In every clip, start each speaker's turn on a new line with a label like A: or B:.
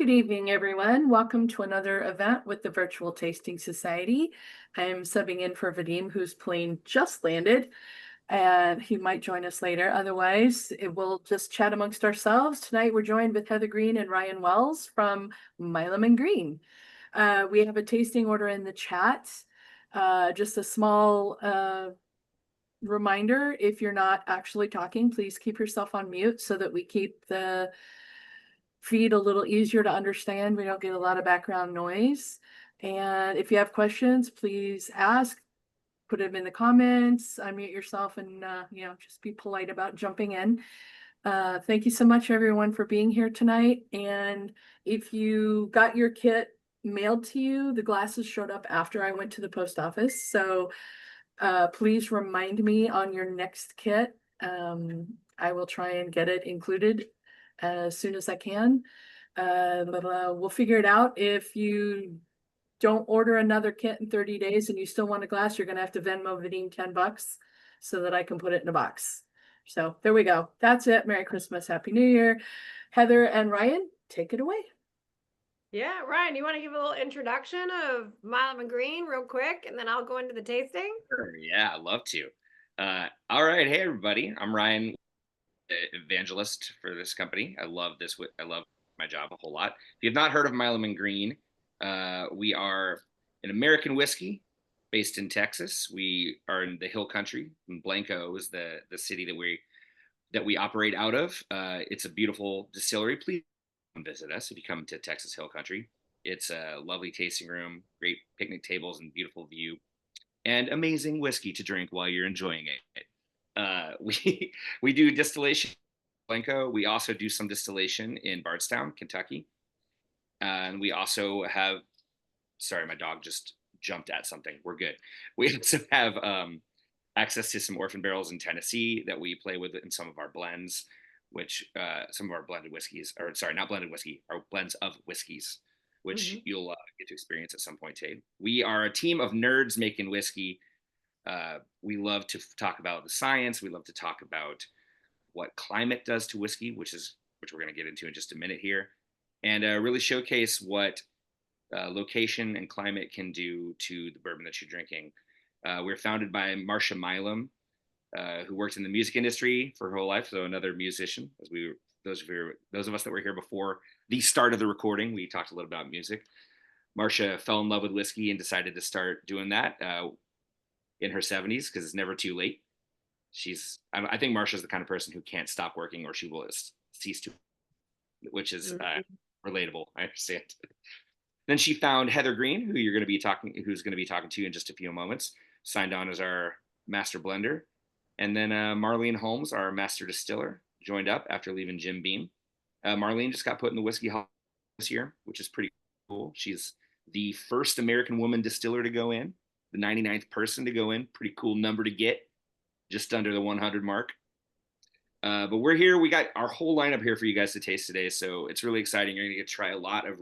A: Good evening, everyone. Welcome to another event with the Virtual Tasting Society. I am subbing in for Vadim, whose plane just landed, and he might join us later. Otherwise, we'll just chat amongst ourselves. Tonight, we're joined with Heather Greene and Ryan Wells from Milan and Greene. We have a tasting order in the chat. Just a small reminder, if you're not actually talking, please keep yourself on mute so that we keep the feed a little easier to understand. We don't get a lot of background noise. And if you have questions, please ask, put them in the comments, unmute yourself, and just be polite about jumping in. Thank you so much, everyone, for being here tonight. And if you got your kit mailed to you, the glasses showed up after I went to the post office. So please remind me on your next kit. I will try and get it included as soon as I can. We'll figure it out. If you don't order another kit in 30 days and you still want a glass, you're going to have to Venmo Vadim $10 so that I can put it in a box. So there we go. That's it. Merry Christmas. Happy New Year. Heather and Ryan, take it away.
B: Yeah, Ryan, you want to give a little introduction of Milan and Greene real quick, and then I'll go into the tasting?
C: Sure. Yeah, I'd love to. All right. Hey, everybody. I'm Ryan, evangelist for this company. I love this. I love my job a whole lot. If you have not heard of Milam and Green, we are an American whiskey based in Texas. We are in the Hill Country. And Blanco is the city that we operate out of. It's a beautiful distillery. Please come visit us if you come to Texas Hill Country. It's a lovely tasting room, great picnic tables, and beautiful view and amazing whiskey to drink while you're enjoying it. We do distillation in Blanco. We also do some distillation in Bardstown, Kentucky, and we also have. Sorry, my dog just jumped at something. We're good. We also have access to some orphan barrels in Tennessee that we play with in some of our blends, which some of our blended whiskeys, or sorry, not blended whiskey, our blends of whiskeys, which
B: Hmm.
C: you'll get to experience at some point, Tate. We are a team of nerds making whiskey. We love to talk about the science. We love to talk about what climate does to whiskey, which we're going to get into in just a minute here, and really showcase what location and climate can do to the bourbon that you're drinking. We're founded by Marcia Milam, who worked in the music industry for her whole life, so another musician. As we those of us that were here before the start of the recording, we talked a little about music. Marcia fell in love with whiskey and decided to start doing that in her 70s because it's never too late. I think Marcia's the kind of person who can't stop working or she will cease to, which is relatable. I understand. Then she found Heather Greene, who's going to be talking to you in just a few moments, signed on as our master blender. And then Marlene Holmes, our master distiller, joined up after leaving Jim Beam. Marlene just got put in the Whiskey Hall this year, which is pretty cool. She's the first American woman distiller to go in, the 99th person to go in. Pretty cool number to get, just under the 100 mark. But we're here. We got our whole lineup here for you guys to taste today. So it's really exciting. You're going to get to try a lot of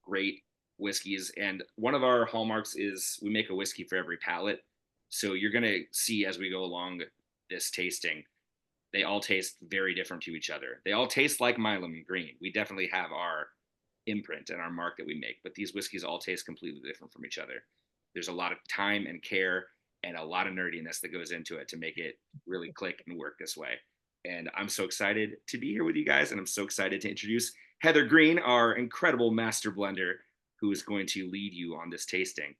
C: great whiskeys. And one of our hallmarks is we make a whiskey for every palate. So you're going to see as we go along this tasting, they all taste very different to each other. They all taste like Milam and Green. We definitely have our imprint and our mark that we make, but these whiskeys all taste completely different from each other. There's a lot of time and care and a lot of nerdiness that goes into it to make it really click and work this way. And I'm so excited to be here with you guys, and I'm so excited to introduce Heather Greene, our incredible master blender, who is going to lead you on this tasting.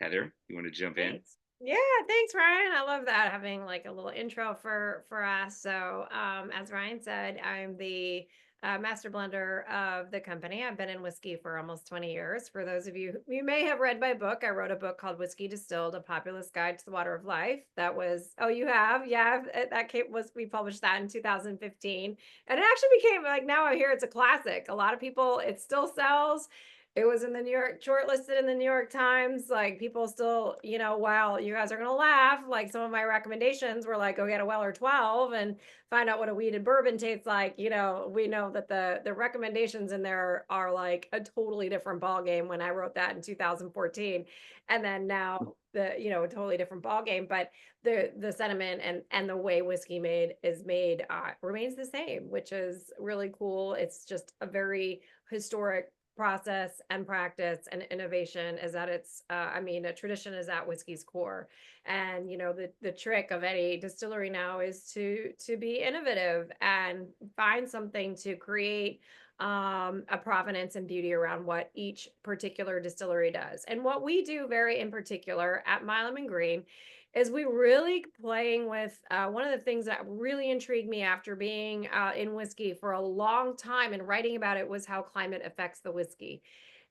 C: Heather, you want to jump in?
B: Thanks. Yeah, thanks, Ryan. I love that having like a little intro for us. So, as Ryan said, I'm the master blender of the company. I've been in whiskey for almost 20 years. For those of you you may have read my book, I wrote a book called Whiskey Distilled: A Populist Guide to the Water of Life. That was you have yeah that came was we published that in 2015, and it actually became like now I hear it's a classic. A lot of people it still sells. It was in the New York, shortlisted in the New York Times. Like people still, wow, you guys are gonna laugh. Like some of my recommendations were like, go get a Weller 12 and find out what a weeded bourbon tastes like. We know that the recommendations in there are like a totally different ball game when I wrote that in 2014, and then now a totally different ball game. But the sentiment and the way whiskey is made remains the same, which is really cool. It's just a very historic process and practice, and innovation is at its a tradition is at whiskey's core. And the trick of any distillery now is to be innovative and find something to create a provenance and beauty around what each particular distillery does. And what we do very in particular at Milan and Greene is we really playing with one of the things that really intrigued me after being in whiskey for a long time and writing about it was how climate affects the whiskey.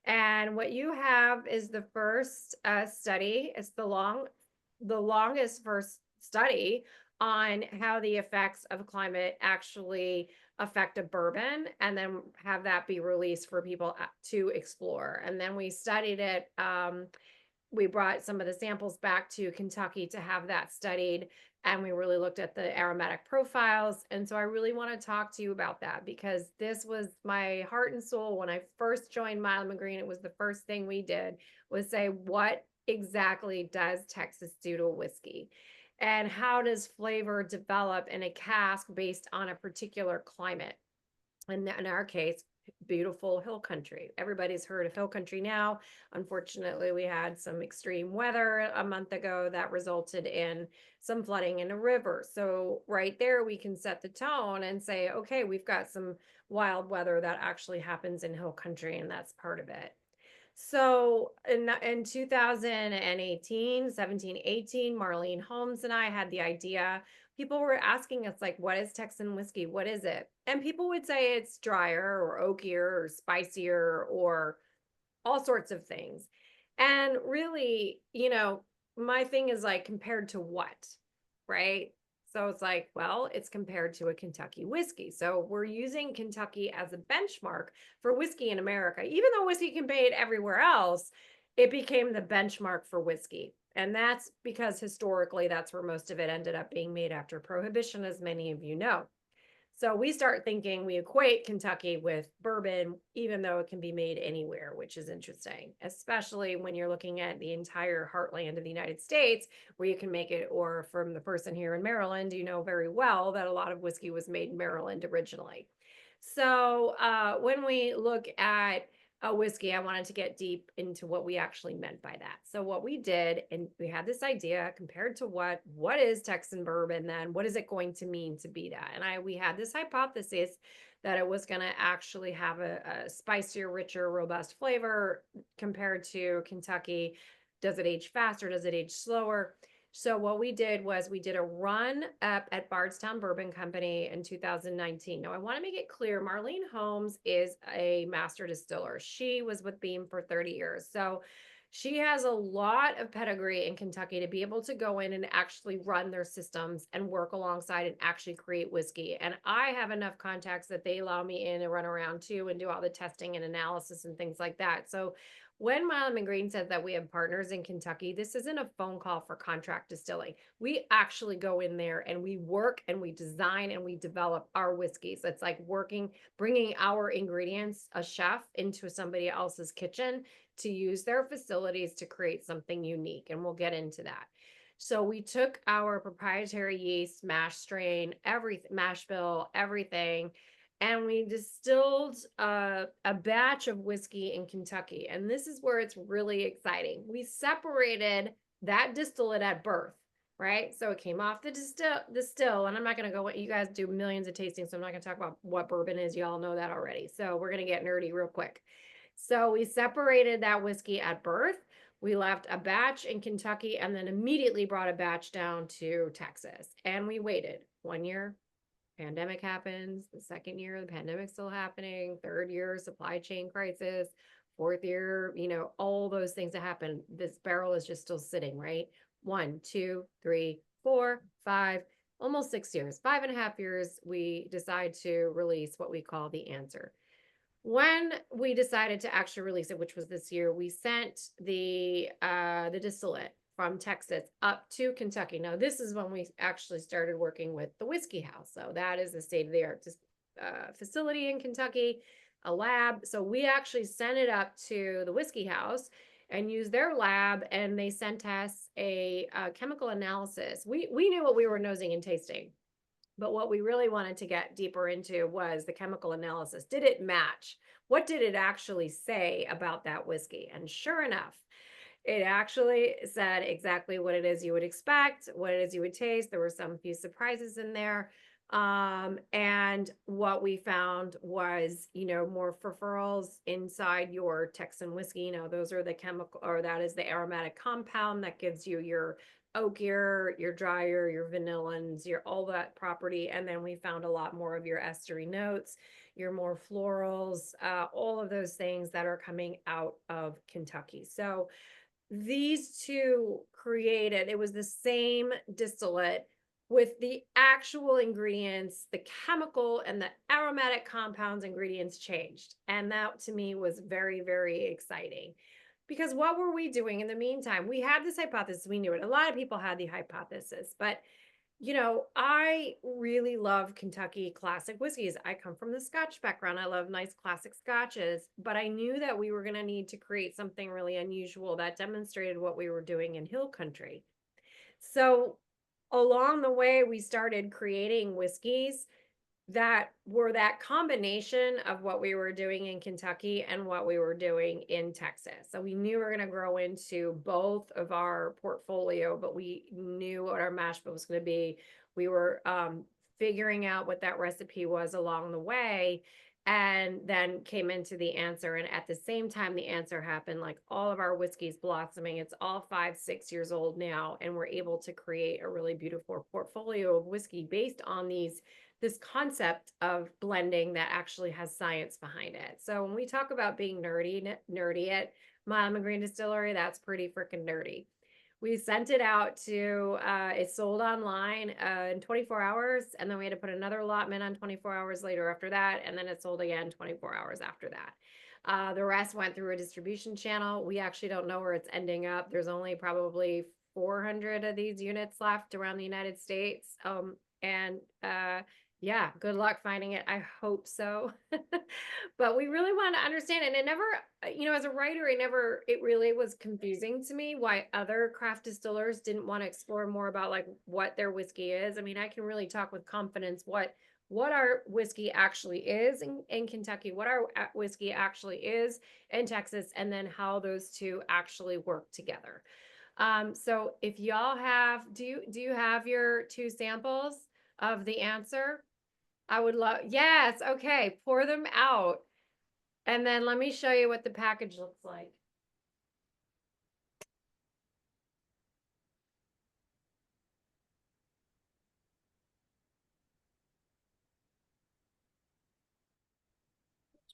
B: And what you have is the first study. It's the longest first study on how the effects of climate actually affect a bourbon, and then have that be released for people to explore. And then we studied it. We brought some of the samples back to Kentucky to have that studied, and we really looked at the aromatic profiles. And so I really want to talk to you about that, because this was my heart and soul when I first joined Milan and Greene. It was the first thing we did, was say, what exactly does Texas do to whiskey? And how does flavor develop in a cask based on a particular climate? And in our case, beautiful hill country. Everybody's heard of hill country now. Unfortunately, we had some extreme weather a month ago that resulted in some flooding in a river. So right there, we can set the tone and say, okay, we've got some wild weather that actually happens in hill country, and that's part of it. So in 2018, 17, 18, Marlene Holmes and I had the idea. People were asking us, like, what is Texan whiskey? What is it? And people would say it's drier or oakier or spicier or all sorts of things. And really, my thing is like, compared to what, right? So it's like, well, it's compared to a Kentucky whiskey. So we're using Kentucky as a benchmark for whiskey in America. Even though whiskey can be made everywhere else, it became the benchmark for whiskey. And that's because historically, that's where most of it ended up being made after Prohibition, as many of you know. So we start thinking, we equate Kentucky with bourbon, even though it can be made anywhere, which is interesting, especially when you're looking at the entire heartland of the United States, where you can make it. Or from the person here in Maryland, you know very well that a lot of whiskey was made in Maryland originally. So when we look at a whiskey, I wanted to get deep into what we actually meant by that. So what we did, and we had this idea, compared to what is Texan bourbon then? What is it going to mean to be that? And we had this hypothesis that it was going to actually have a spicier, richer, robust flavor compared to Kentucky. Does it age faster? Does it age slower? So what we did was we did a run up at Bardstown Bourbon Company in 2019. Now I want to make it clear, Marlene Holmes is a master distiller. She was with Beam for 30 years. So she has a lot of pedigree in Kentucky to be able to go in and actually run their systems and work alongside and actually create whiskey. And I have enough contacts that they allow me in and run around too and do all the testing and analysis and things like that. So when Milan and Greene says that we have partners in Kentucky, this isn't a phone call for contract distilling. We actually go in there and we work and we design and we develop our whiskeys. It's like bringing our ingredients, a chef, into somebody else's kitchen to use their facilities to create something unique. And we'll get into that. So we took our proprietary yeast, mash strain, mash bill, everything, and we distilled a batch of whiskey in Kentucky. And this is where it's really exciting. We separated that distillate at birth, right? So it came off the distill, and I'm not going to go, you guys do millions of tastings, so I'm not going to talk about what bourbon is. You all know that already. So we're going to get nerdy real quick. So we separated that whiskey at birth. We left a batch in Kentucky and then immediately brought a batch down to Texas. And we waited 1 year. Pandemic happens. The second year, the pandemic's still happening. Third year, supply chain crisis. Fourth year, all those things that happen. This barrel is just still sitting, right? 1, 2, 3, 4, 5, almost 6 years, 5.5 years. We decide to release what we call the answer. When we decided to actually release it, which was this year, we sent the distillate from Texas up to Kentucky. Now, this is when we actually started working with the whiskey house. So that is a state of the art facility in Kentucky, a lab. So we actually sent it up to the whiskey house and used their lab, and they sent us a chemical analysis. We knew what we were nosing and tasting. But what we really wanted to get deeper into was the chemical analysis. Did it match? What did it actually say about that whiskey? And sure enough, it actually said exactly what it is you would expect, what it is you would taste. There were some few surprises in there. And what we found was, more furfuryls inside your Texan whiskey. Those are the chemical, or that is the aromatic compound that gives you your oakier, your drier, your vanillins, your all that property. And then we found a lot more of your estery notes, your more florals, all of those things that are coming out of Kentucky. So these two created, it was the same distillate with the actual ingredients, the chemical and the aromatic compounds ingredients changed. And that to me was very, very exciting. Because what were we doing in the meantime? We had this hypothesis, we knew it. A lot of people had the hypothesis, but I really love Kentucky classic whiskeys. I come from the Scotch background. I love nice classic Scotches, but I knew that we were going to need to create something really unusual that demonstrated what we were doing in hill country. So along the way, we started creating whiskeys that were that combination of what we were doing in Kentucky and what we were doing in Texas. So we knew we were going to grow into both of our portfolio, but we knew what our mash bill was going to be. We were figuring out what that recipe was along the way, and then came into the answer. And at the same time, the answer happened, like all of our whiskeys blossoming. It's all 5-6 years old now, and we're able to create a really beautiful portfolio of whiskey based on this concept of blending that actually has science behind it. So when we talk about being nerdy at Milan and Greene Distillery, that's pretty freaking nerdy. We sent it out to, it sold online in 24 hours, and then we had to put another allotment on 24 hours later after that, and then it sold again 24 hours after that. The rest went through a distribution channel. We actually don't know where it's ending up. There's only probably 400 of these units left around the United States. Yeah, good luck finding it. I hope so. But we really want to understand. And it never, as a writer, it really was confusing to me why other craft distillers didn't want to explore more about like what their whiskey is. I mean, I can really talk with confidence what our whiskey actually is in Kentucky, what our whiskey actually is in Texas, and then how those two actually work together. So if y'all have, do you have your two samples of the answer? I would love, yes, okay, pour them out. And then let me show you what the package looks like.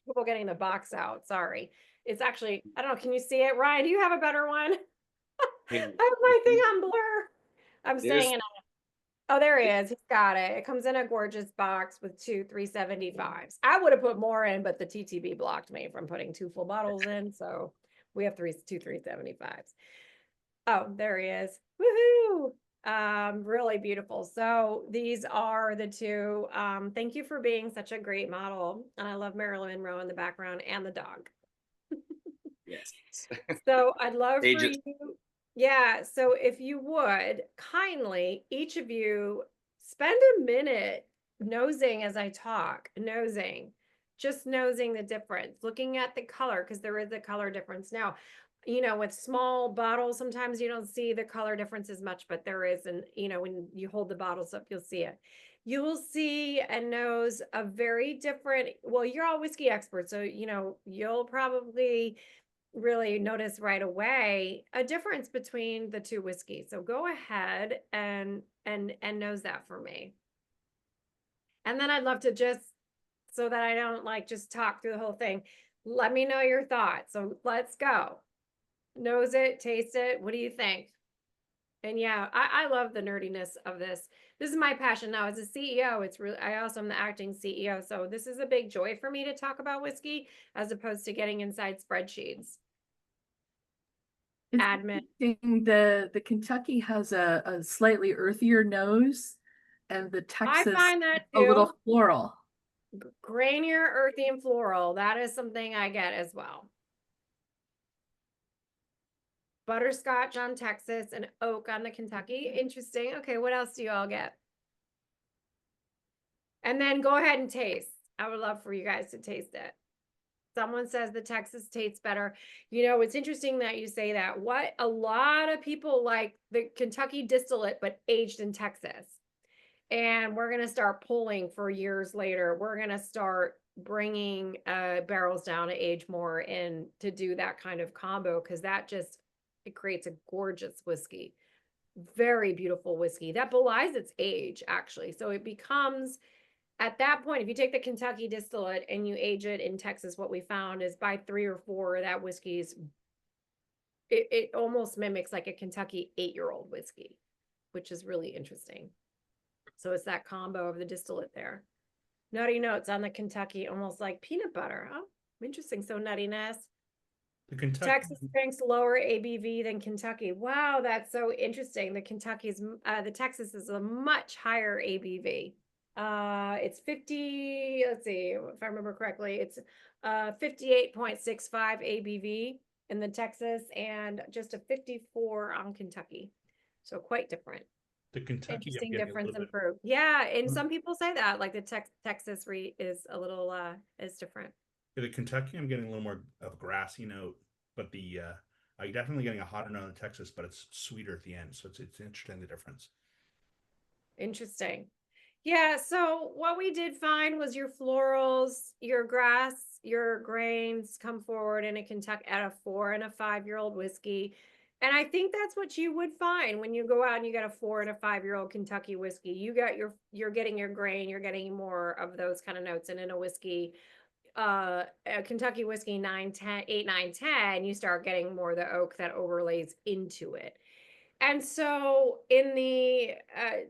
B: People getting the box out, sorry. It's actually, I don't know, can you see it? Ryan, do you have a better one? I have my thing on blur. I'm staying in. Oh, there he is. He's got it. It comes in a gorgeous box with two 375s. I would have put more in, but the TTB blocked me from putting two full bottles in. So we have two 375s. Oh, there he is. Woohoo! Really beautiful. So these are the two. Thank you for being such a great model. And I love Marilyn Monroe in the background and the dog.
C: Yes.
B: So I'd love
C: They
B: for
C: just,
B: you. Yeah. So if you would kindly, each of you spend a minute nosing as I talk, just nosing the difference, looking at the color, because there is a color difference. Now, with small bottles, sometimes you don't see the color difference as much, but there is. And, when you hold the bottles up, you'll see it. You will see and nose a very different, well, you're all whiskey experts. So, you'll probably really notice right away a difference between the two whiskeys. So go ahead and nose that for me. And then I'd love to just, so that I don't like just talk through the whole thing, let me know your thoughts. So let's go. Nose it, taste it. What do you think? And yeah, I love the nerdiness of this this is my passion now as a CEO. It's really, I also am the acting CEO. So this is a big joy for me to talk about whiskey as opposed to getting inside spreadsheets.
A: It's
B: Admin.
A: interesting, the Kentucky has a slightly earthier nose, and the
B: I
A: Texas
B: find that
A: a little
B: too.
A: floral.
B: Grainier, earthy, and floral. That is something I get as well. Butterscotch on Texas and oak on the Kentucky. Interesting. Okay, what else do you all get? And then go ahead and taste. I would love for you guys to taste it. Someone says the Texas tastes better. You know, it's interesting that you say that. What a lot of people like the Kentucky distillate, but aged in Texas. And we're going to start pulling for years later. We're going to start bringing barrels down to age more and to do that kind of combo because that just, it creates a gorgeous whiskey. Very beautiful whiskey that belies its age, actually. So it becomes, at that point, if you take the Kentucky distillate and you age it in Texas, what we found is by 3 or 4, that whiskey's, it almost mimics like a Kentucky 8-year-old whiskey, which is really interesting. So it's that combo of the distillate there. Nutty notes on the Kentucky, almost like peanut butter. Oh, interesting. So nuttiness.
D: The Kentucky.
B: Texas drinks lower ABV than Kentucky. Wow, that's so interesting. The Texas is a much higher ABV. It's 50, let's see if I remember correctly, it's 58.65 ABV in the Texas and just a 54 on Kentucky. So quite different.
D: The Kentucky, I'm
B: Interesting
D: getting a
B: difference
D: little
B: in
D: bit.
B: fruit. Yeah, and some people say that, like the Texas is a little is different.
D: The Kentucky, I'm getting a little more of a grassy note, but the I'm definitely getting a hotter note in Texas, but it's sweeter at the end. So it's interesting the difference.
B: Interesting. Yeah, so what we did find was your florals, your grass, your grains come forward in a Kentucky at a 4 and a 5-year-old whiskey. And I think that's what you would find when you go out and you get a 4 and a 5-year-old Kentucky whiskey. You're getting your grain, you're getting more of those kind of notes. And in a whiskey, a Kentucky whiskey 9, 10, 8, 9, 10, you start getting more of the oak that overlays into it. And so in the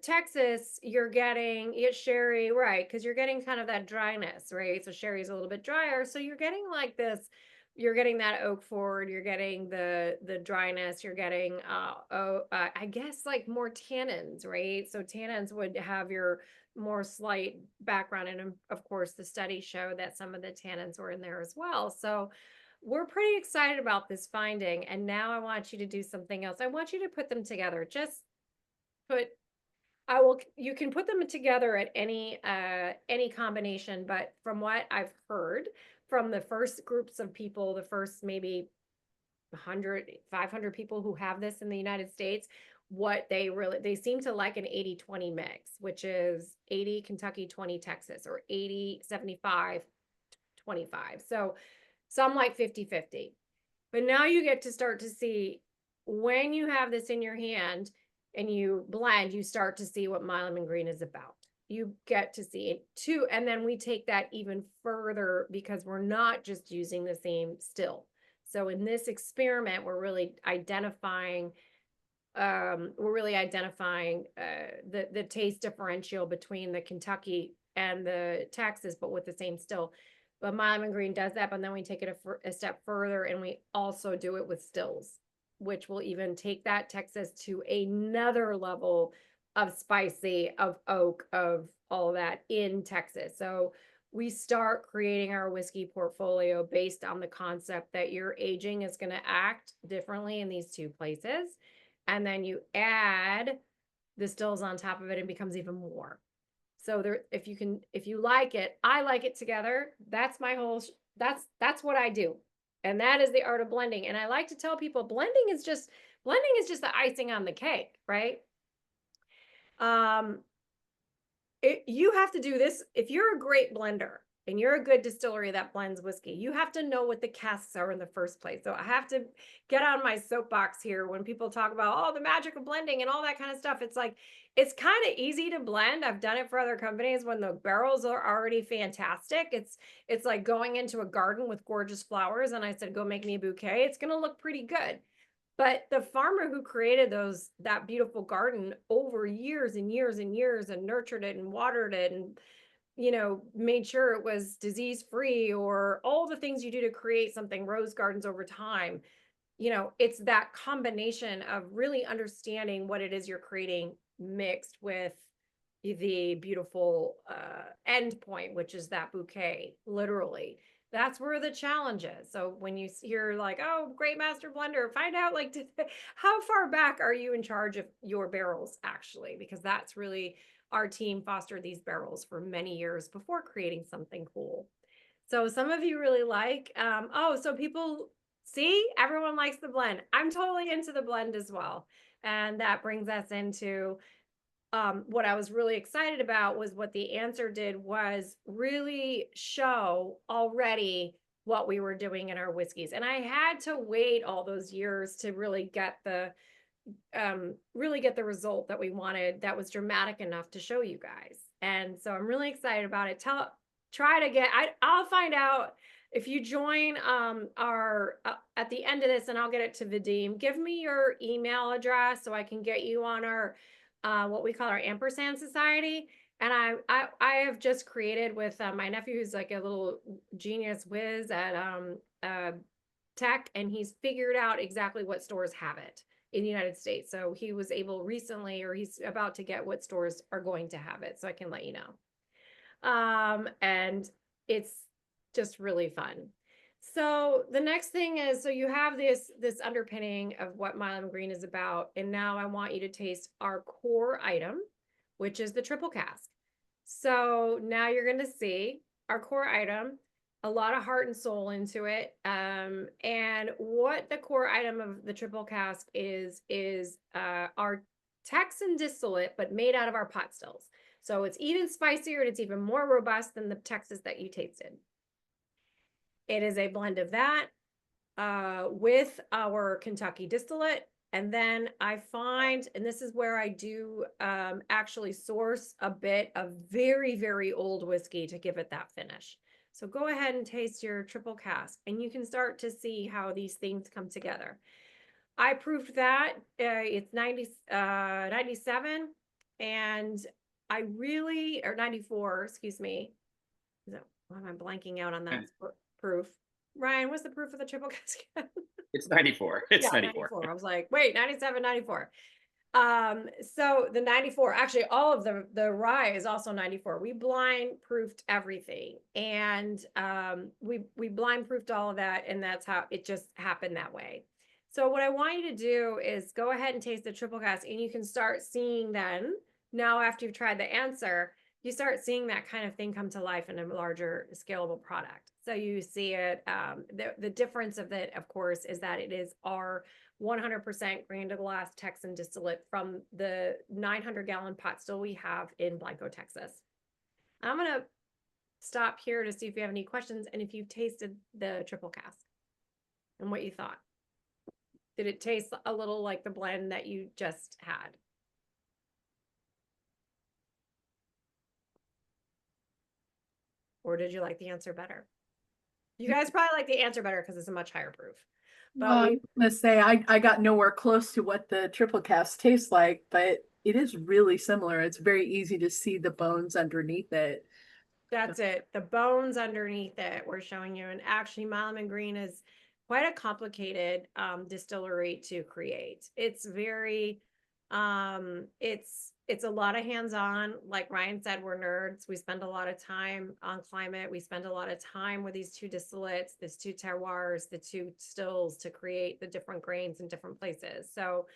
B: Texas, you're getting it's sherry, right? Because you're getting kind of that dryness, right? So sherry is a little bit drier. So you're getting like this, you're getting that oak forward, you're getting the dryness, you're getting I guess like more tannins, right? So tannins would have your more slight background. And of course, the studies show that some of the tannins were in there as well. So we're pretty excited about this finding. And now I want you to do something else. I want you to put them together. Just put, you can put them together at any combination, but from what I've heard from the first groups of people, the first maybe 100, 500 people who have this in the United States, what they seem to like an 80-20 mix, which is 80 Kentucky, 20 Texas, or 80, 75, 25. So some like 50-50. But now you get to start to see when you have this in your hand and you blend, you start to see what Milan and Greene is about. You get to see it too. And then we take that even further because we're not just using the same still. So in this experiment, we're really identifying the taste differential between the Kentucky and the Texas, but with the same still. But Milan Greene does that, but then we take it a step further and we also do it with stills, which will even take that Texas to another level of spicy, of oak, of all that in Texas. So we start creating our whiskey portfolio based on the concept that your aging is going to act differently in these two places. And then you add the stills on top of it and becomes even more. So there, if you like it, I like it together. That's my whole, that's what I do. And that is the art of blending. And I like to tell people blending is just the icing on the cake, right? You have to do this. If you're a great blender and you're a good distillery that blends whiskey, you have to know what the casks are in the first place. So I have to get on my soapbox here when people talk about, oh, the magic of blending and all that kind of stuff. It's like, it's kind of easy to blend. I've done it for other companies when the barrels are already fantastic. It's like going into a garden with gorgeous flowers and I said, go make me a bouquet. It's going to look pretty good. But the farmer who created that beautiful garden over years and years and years and nurtured it and watered it and, made sure it was disease free, or all the things you do to create something, rose gardens over time, it's that combination of really understanding what it is you're creating mixed with the beautiful end point, which is that bouquet, literally. That's where the challenge is. So when you hear like, oh, great master blender, find out like how far back are you in charge of your barrels actually? Because that's really, our team fostered these barrels for many years before creating something cool. So some of you really like, so people see, everyone likes the blend. I'm totally into the blend as well. And that brings us into what I was really excited about was what the answer did was really show already what we were doing in our whiskeys. And I had to wait all those years to really get the result that we wanted that was dramatic enough to show you guys. And so I'm really excited about it. I'll find out if you join our at the end of this, and I'll get it to Vadim. Give me your email address so I can get you on our what we call our ampersand society. And I have just created with my nephew, who's like a little genius whiz at tech, and he's figured out exactly what stores have it in the United States. So he was able recently, or he's about to get what stores are going to have it, so I can let you know. And it's just really fun. So the next thing is, so you have this underpinning of what Milan Greene is about, and now I want you to taste our core item, which is the triple cask. So now you're going to see our core item, a lot of heart and soul into it. And what the core item of the triple cask is our Texan distillate, but made out of our pot stills. So it's even spicier and it's even more robust than the Texas that you tasted. It is a blend of that with our Kentucky distillate. And then I find, and this is where I do actually source a bit of very, very old whiskey to give it that finish. So go ahead and taste your triple cask, and you can start to see how these things come together. I proved that it's 97, and I really, or 94, excuse me. Why am I blanking out on that proof? Ryan, what's the proof of the triple cask?
C: It's 94. It's 94.
B: I was like, wait, 97, 94. So the 94, actually all of the rye is also 94. We blind proofed everything, and we blind proofed all of that, and that's how it just happened that way. So what I want you to do is go ahead and taste the triple cask, and you can start seeing then, now after you've tried the answer, you start seeing that kind of thing come to life in a larger scalable product. So you see it, the difference of it, of course, is that it is our 100% grain to glass Texan distillate from the 900-gallon pot still we have in Blanco, Texas. I'm going to stop here to see if you have any questions and if you've tasted the triple cask and what you thought. Did it taste a little like the blend that you just had? Or did you like the answer better? You guys probably like the answer better because it's a much higher proof. But
A: I'm gonna say I got nowhere close to what the triple cast tastes like, but it is really similar. It's very easy to see the bones underneath it.
B: That's it. The bones underneath it we're showing you. And actually, Milan Greene is quite a complicated distillery to create. It's very, it's a lot of hands-on. Like Ryan said, we're nerds. We spend a lot of time on climate. We spend a lot of time with these two distillates, these two terroirs, the two stills to create the different grains in different places. So,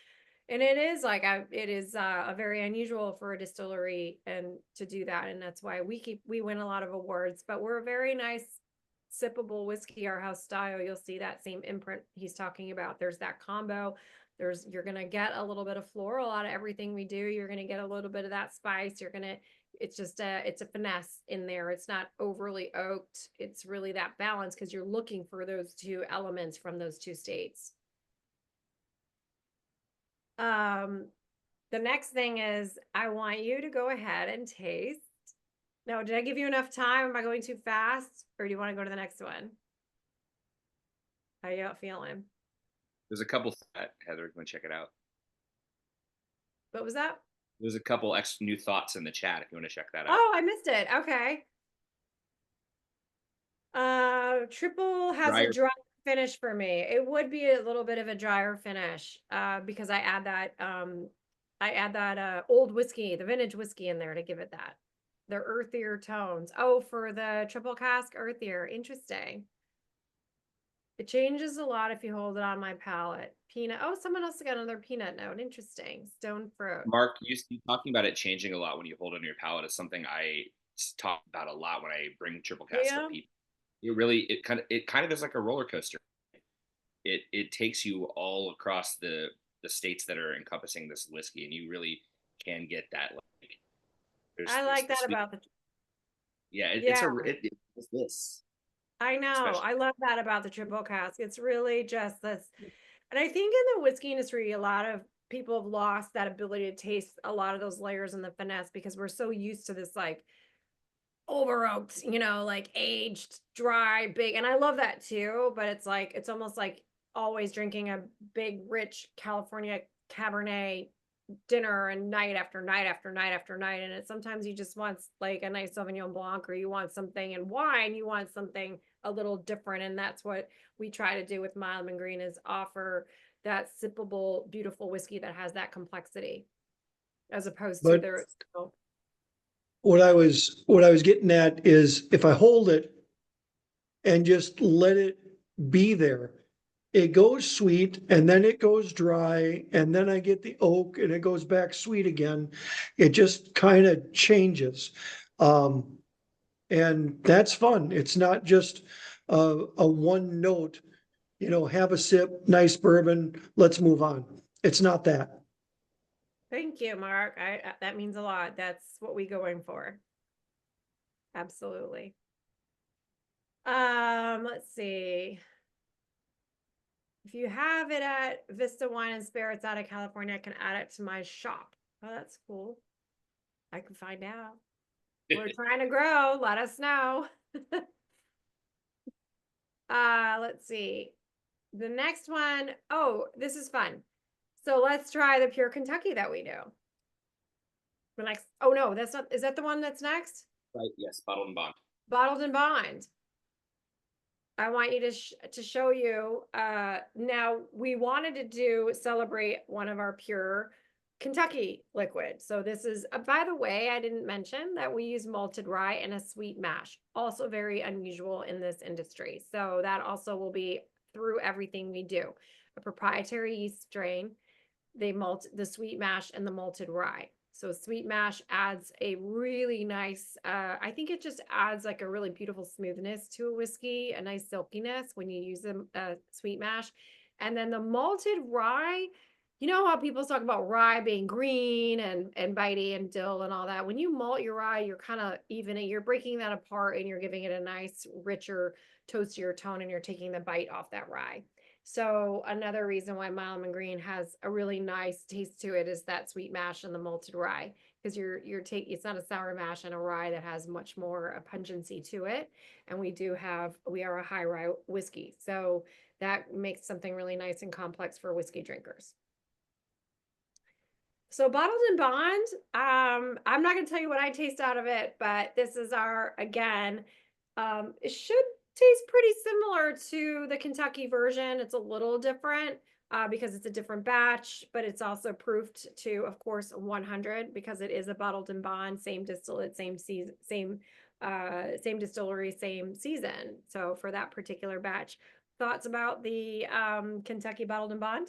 B: and it is like it is a very unusual for a distillery and to do that, and that's why we win a lot of awards. But we're a very nice sippable whiskey, our house style. You'll see that same imprint he's talking about. There's that combo. You're gonna get a little bit of floral out of everything we do. You're gonna get a little bit of that spice. It's just it's a finesse in there. It's not overly oaked. It's really that balance because you're looking for those two elements from those two states. The next thing is I want you to go ahead and taste. Now, did I give you enough time? Am I going too fast? Or do you want to go to the next one? How you feeling?
C: There's a couple Heather, you want to check it out?
B: What was that?
C: There's a couple extra new thoughts in the chat if you want to check that out.
B: Oh, I missed it. Okay. Triple has a
C: Drier.
B: dry finish for me. It would be a little bit of a drier finish, because I add that old whiskey, the vintage whiskey in there to give it that. The earthier tones. Oh, for the triple cask earthier. Interesting. It changes a lot if you hold it on my palate. Peanut. Oh, someone else got another peanut note. Interesting. Stone fruit.
C: Mark, you talking about it changing a lot when you hold it on your palate is something I talk about a lot when I bring triple casks
B: Yeah.
C: to people. It kind of is like a roller coaster. It takes you all across the states that are encompassing this whiskey, and you really can get that. Like,
B: I like that
C: sweet,
B: about the.
C: yeah.
B: Yeah.
C: It's this.
B: I know.
C: Especially.
B: I love that about the triple cask. It's really just this. And I think in the whiskey industry, a lot of people have lost that ability to taste a lot of those layers and the finesse because we're so used to this like over oaked, like aged, dry, big. And I love that too, but it's like it's almost like always drinking a big, rich California Cabernet dinner and night after night after night after night. And sometimes you just want like a nice Sauvignon Blanc, or you want something in wine, you want something a little different. And that's what we try to do with Milan and Greene, is offer that sippable, beautiful whiskey that has that complexity, as opposed to
E: But
B: their.
E: what I was getting at is if I hold it and just let it be there, it goes sweet and then it goes dry and then I get the oak and it goes back sweet again. It just kind of changes. And that's fun. It's not just a one note, have a sip, nice bourbon, let's move on. It's not that.
B: Thank you, Mark. That means a lot. That's what we going for. Absolutely. Let's see. If you have it at Vista Wine and Spirits out of California, I can add it to my shop. Oh, that's cool. I can find out. We're trying to grow. Let us know. Let's see. The next one. Oh, this is fun. So let's try the pure Kentucky that we do. The next. Oh no, that's not. Is that the one that's next?
C: Right. Yes. Bottled and bond.
B: Bottled and bond. I want you to show you. Now we wanted to celebrate one of our pure Kentucky liquid. So this is, by the way, I didn't mention that we use malted rye and a sweet mash. Also very unusual in this industry. So that also will be through everything we do. A proprietary yeast strain, the sweet mash and the malted rye. So sweet mash adds a really nice, I think it just adds like a really beautiful smoothness to a whiskey, a nice silkiness when you use a sweet mash. And then the malted rye, you know how people talk about rye being green and bitey and dill and all that. When you malt your rye, you're kind of you're breaking that apart and you're giving it a nice, richer, toastier tone, and you're taking the bite off that rye. So another reason why Milan and Greene has a really nice taste to it is that sweet mash and the malted rye, because it's not a sour mash and a rye that has much more a pungency to it. And we are a high rye whiskey. So that makes something really nice and complex for whiskey drinkers. So bottled and bond, I'm not going to tell you what I taste out of it, but this is again, it should taste pretty similar to the Kentucky version. It's a little different because it's a different batch, but it's also proofed to, of course, 100 because it is a bottled and bond, same distillate, same season, same distillery, same season. So for that particular batch, thoughts about the Kentucky bottled and bond?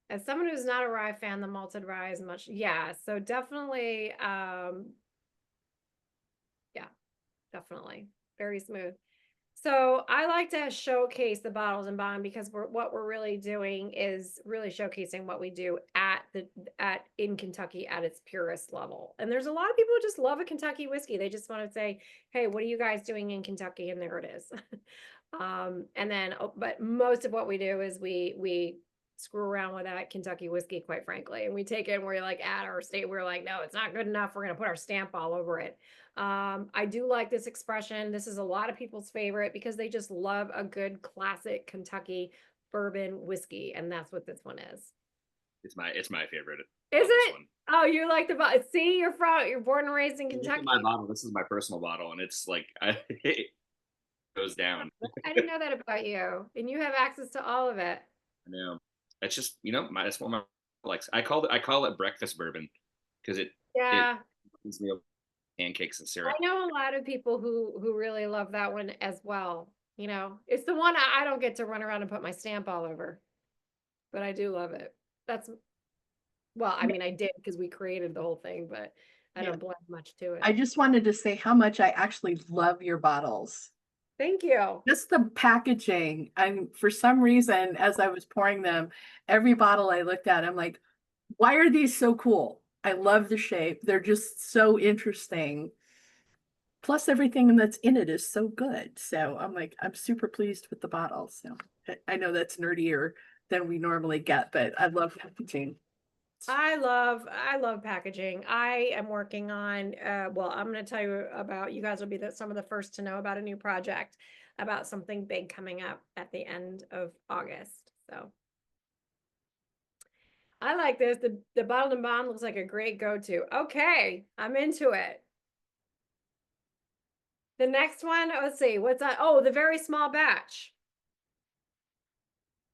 B: As someone who's not a rye fan, the malted rye is much, yeah. So definitely, yeah, definitely very smooth. So I like to showcase the bottles and bond because what we're really doing is really showcasing what we do in Kentucky at its purest level. And there's a lot of people who just love a Kentucky whiskey. They just want to say, "Hey, what are you guys doing in Kentucky?" And there it is. And then, but most of what we do is we screw around with that Kentucky whiskey, quite frankly. And we take it and we're like at our state, we're like, no, it's not good enough. We're going to put our stamp all over it. I do like this expression. This is a lot of people's favorite because they just love a good classic Kentucky bourbon whiskey. And that's what this one is.
C: It's my favorite.
B: Is
C: Love this
B: it?
C: one.
B: Oh, you like the bottle. See, you're born and raised in
C: Look at
B: Kentucky.
C: my bottle. This is my personal bottle, and it's like it goes down.
B: I didn't know that about you. And you have access to all of it.
C: I know. It's just that's what my likes. I call it breakfast bourbon because it
B: Yeah.
C: gives me pancakes and syrup.
B: I know a lot of people who really love that one as well. You know, it's the one I don't get to run around and put my stamp all over, but I do love it. Well, I mean, I did because we created the whole thing, but I
A: Yeah.
B: don't blend much to it.
A: I just wanted to say how much I actually love your bottles.
B: Thank you.
A: Just the packaging. And for some reason, as I was pouring them, every bottle I looked at, I'm like, why are these so cool? I love the shape. They're just so interesting. Plus, everything that's in it is so good. So I'm like, I'm super pleased with the bottle. So I know that's nerdier than we normally get, but I love packaging.
B: I love packaging. I am working on, well, I'm going to tell you about, you guys will be some of the first to know about a new project, about something big coming up at the end of August. So I like this. The bottled and bond looks like a great go-to. Okay, I'm into it. The next one, let's see, what's that? Oh, the very small batch.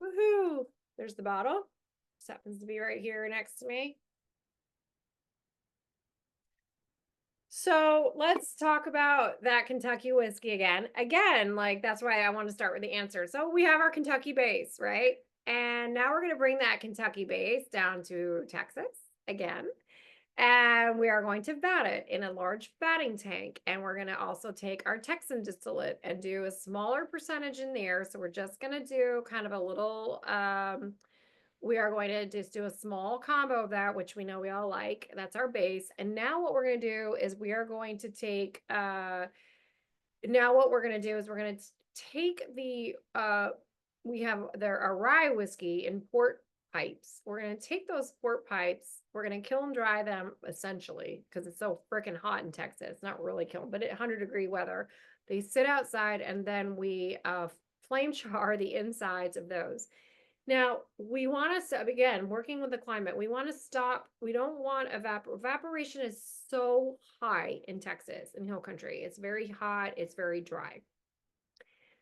B: Woohoo! There's the bottle. This happens to be right here next to me. So let's talk about that Kentucky whiskey again. Again, like that's why I want to start with the answer. So we have our Kentucky base, right? And now we're going to bring that Kentucky base down to Texas again. And we are going to vat it in a large vatting tank. And we're going to also take our Texan distillate and do a smaller percentage in there. So we're just going to do kind of a little, we are going to just do a small combo of that, which we know we all like. That's our base. And now what we're going to do is we are going to take, we're going to take we have our rye whiskey in port pipes. We're going to take those port pipes. We're going to kiln dry them essentially because it's so freaking hot in Texas. Not really kiln, but at 100-degree weather. They sit outside and then we flame char the insides of those. Now, we want to, again, working with the climate, we want to stop, we don't want evaporation is so high in Texas, in Hill Country. It's very hot, it's very dry.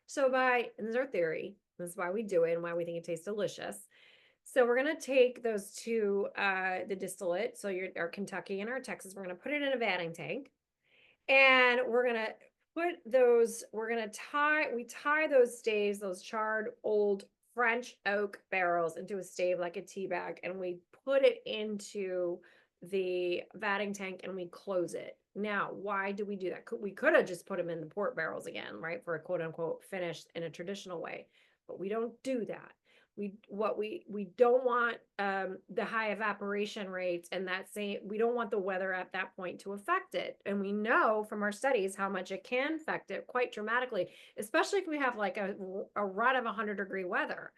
B: So and this is our theory, this is why we do it and why we think it tastes delicious. So we're going to take those two, the distillate, so our Kentucky and our Texas, we're going to put it in a vatting tank. And we're going to put those, we tie those staves, those charred old French oak barrels into a stave like a tea bag, and we put it into the vatting tank and we close it. Now, why do we do that? We could have just put them in the port barrels again, right? For a quote unquote finish in a traditional way, but we don't do that. We don't want the high evaporation rates and we don't want the weather at that point to affect it. And we know from our studies how much it can affect it quite dramatically, especially if we have like a run of 100-degree weather.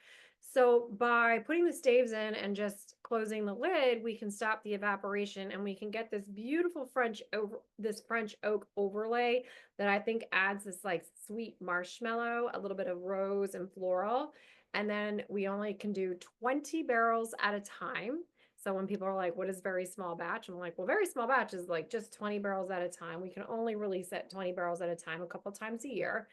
B: So by putting the staves in and just closing the lid, we can stop the evaporation and we can get this beautiful French oak overlay that I think adds this like sweet marshmallow, a little bit of rose and floral. And then we only can do 20 barrels at a time. So when people are like, what is very small batch? I'm like, well, very small batch is like just 20 barrels at a time. We can only release it 20 barrels at a time, a couple times a year.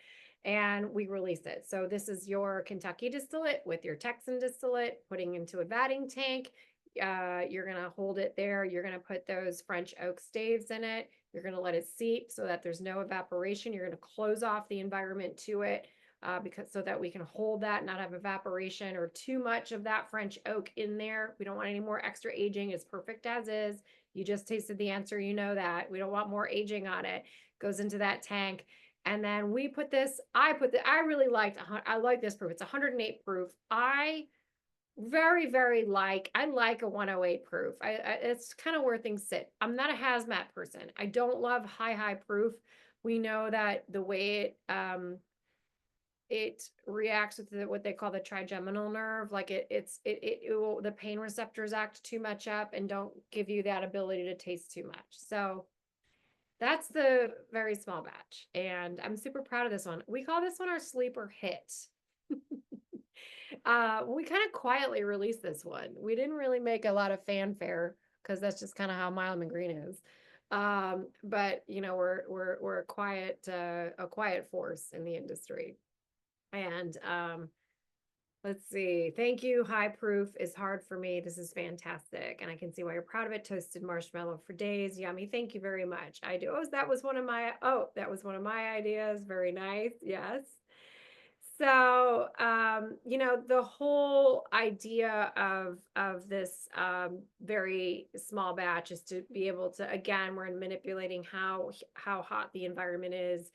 B: And we release it. So this is your Kentucky distillate with your Texan distillate, putting into a vatting tank. You're going to hold it there. You're going to put those French oak staves in it. You're going to let it seep so that there's no evaporation. You're going to close off the environment to it. So that we can hold that, not have evaporation or too much of that French oak in there. We don't want any more extra aging. It's perfect as is. You just tasted the answer. You know that. We don't want more aging on it. Goes into that tank. And then we put this, I like this proof. It's 108 proof. I like a 108 proof. It's kind of where things sit. I'm not a hazmat person. I don't love high proof. We know that the way it reacts with what they call the trigeminal nerve. Like it will, the pain receptors act too much up and don't give you that ability to taste too much. So that's the very small batch. And I'm super proud of this one. We call this one our sleeper hit. We kind of quietly released this one. We didn't really make a lot of fanfare because that's just kind of how Milan and Greene is. But you know, we're a quiet force in the industry. And let's see. Thank you. High proof is hard for me. This is fantastic. And I can see why you're proud of it. Toasted marshmallow for days. Yummy. Thank you very much. I do. Oh, that was one of my ideas. Very nice. Yes. So, you know, the whole idea of this very small batch is to be able to, again, we're manipulating how hot the environment is,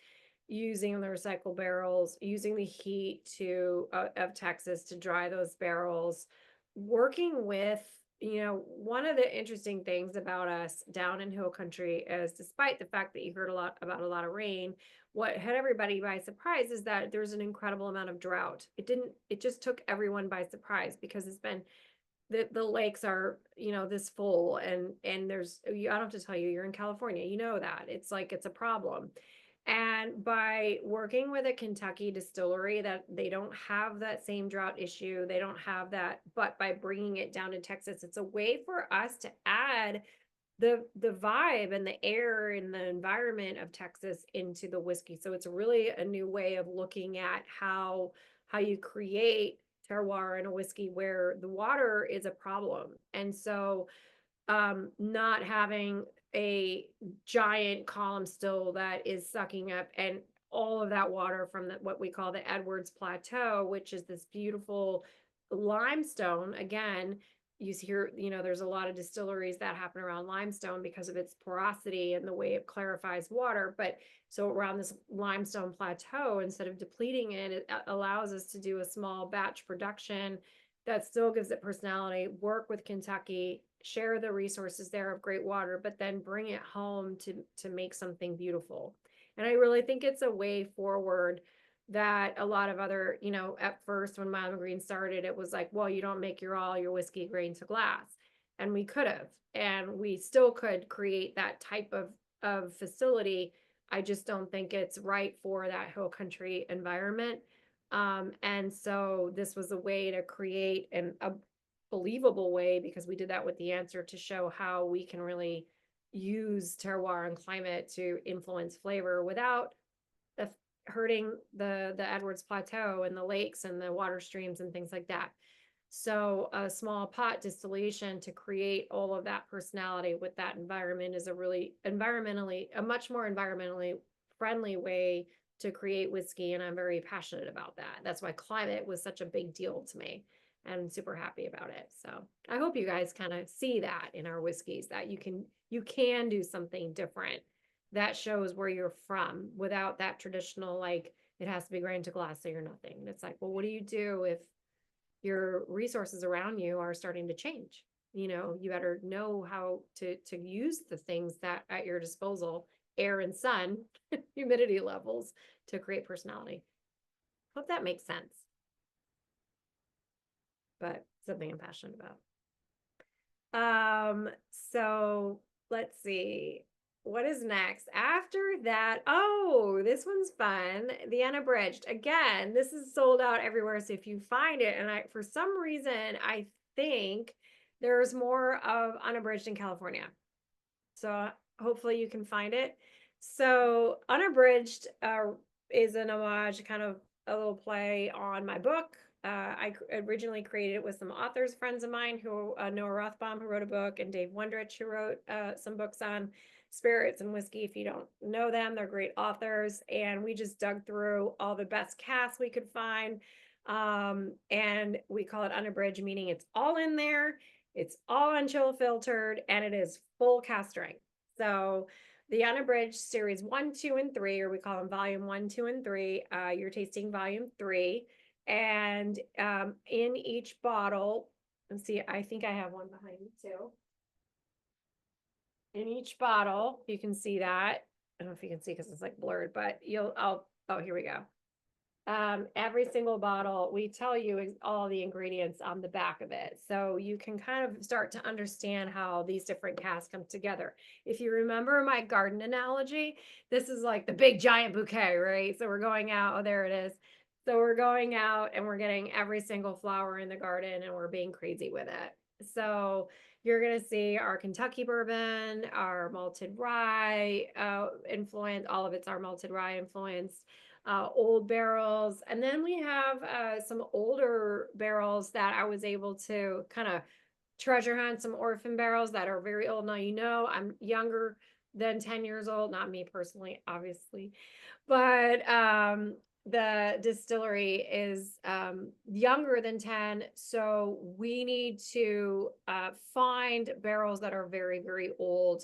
B: using the recycle barrels, using the heat of Texas to dry those barrels, working with, you know, one of the interesting things about us down in hill country is, despite the fact that you heard a lot about a lot of rain, what had everybody by surprise is that there's an incredible amount of drought. It just took everyone by surprise because it's been, the lakes are, you know, this full, and there's, I don't have to tell you, you're in California, you know that. It's like, it's a problem. And by working with a Kentucky distillery, that they don't have that same drought issue, they don't have that, but by bringing it down to Texas, it's a way for us to add the vibe and the air and the environment of Texas into the whiskey. So it's really a new way of looking at how you create terroir in a whiskey where the water is a problem. And so not having a giant column still that is sucking up and all of that water from what we call the Edwards Plateau, which is this beautiful limestone. Again, you hear, you know, there's a lot of distilleries that happen around limestone because of its porosity and the way it clarifies water. But so around this limestone plateau, instead of depleting it, it allows us to do a small batch production that still gives it personality, work with Kentucky, share the resources there of great water, but then bring it home to make something beautiful. And I really think it's a way forward that a lot of other, you know, at first when Milan Greene started, it was like, well, you don't make all your whiskey grain to glass. And we could have, and we still could create that type of facility. I just don't think it's right for that hill country environment. And so this was a way to create a believable way, because we did that with the answer, to show how we can really use terroir and climate to influence flavor without hurting the Edwards Plateau and the lakes and the water streams and things like that. So a small pot distillation to create all of that personality with that environment is a much more environmentally friendly way to create whiskey. And I'm very passionate about that. That's why climate was such a big deal to me. And I'm super happy about it. So I hope you guys kind of see that in our whiskeys, that you can do something different that shows where you're from without that traditional, like, it has to be grain to glass or you're nothing. And it's like, well, what do you do if your resources around you are starting to change? You know, you better know how to use the things that at your disposal, air and sun, humidity levels, to create personality. Hope that makes sense. But something I'm passionate about. So let's see. What is next? After that, oh, this one's fun. The Unabridged. Again, this is sold out everywhere. So if you find it, and for some reason, I think there's more of Unabridged in California. So hopefully you can find it. So Unabridged is an homage, kind of a little play on my book. I originally created it with some authors, friends of mine, who Noah Rothbaum, who wrote a book, and Dave Wondrich, who wrote some books on spirits and whiskey. If you don't know them, they're great authors. And we just dug through all the best casts we could find. And we call it Unabridged, meaning it's all in there. It's all unchill filtered, and it is full cast strength. So the Unabridged series 1, 2, and 3, or we call them volume 1, 2, and 3. You're tasting volume 3. And in each bottle, let's see, I think I have one behind me too. In each bottle, you can see that. I don't know if you can see because it's like blurred, but oh, here we go. every single bottle, we tell you all the ingredients on the back of it. So you can kind of start to understand how these different casks come together. If you remember my garden analogy, this is like the big giant bouquet, right? So we're going out, oh, there it is. So we're going out and we're getting every single flower in the garden and we're being crazy with it. So you're going to see our Kentucky bourbon, our malted rye influence, all of it's our malted rye influence, old barrels. And then we have some older barrels that I was able to kind of treasure hunt, some orphan barrels that are very old. Now, you know, I'm younger than 10 years old, not me personally, obviously, but the distillery is younger than 10. So we need to find barrels that are very, very old.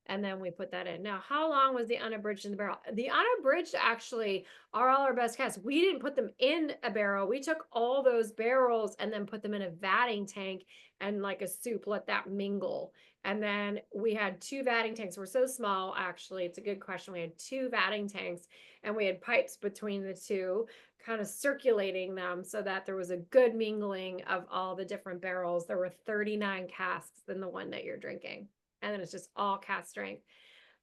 B: And then we put that in. Now, how long was the unabridged in the barrel? The unabridged actually are all our best casks. We didn't put them in a barrel. We took all those barrels and then put them in a vatting tank and like a soup, let that mingle. And then we had 2 vatting tanks. We're so small, actually. It's a good question. We had 2 vatting tanks and we had pipes between the 2, kind of circulating them so that there was a good mingling of all the different barrels. There were 39 casks in the one that you're drinking. And then it's just all cask strength.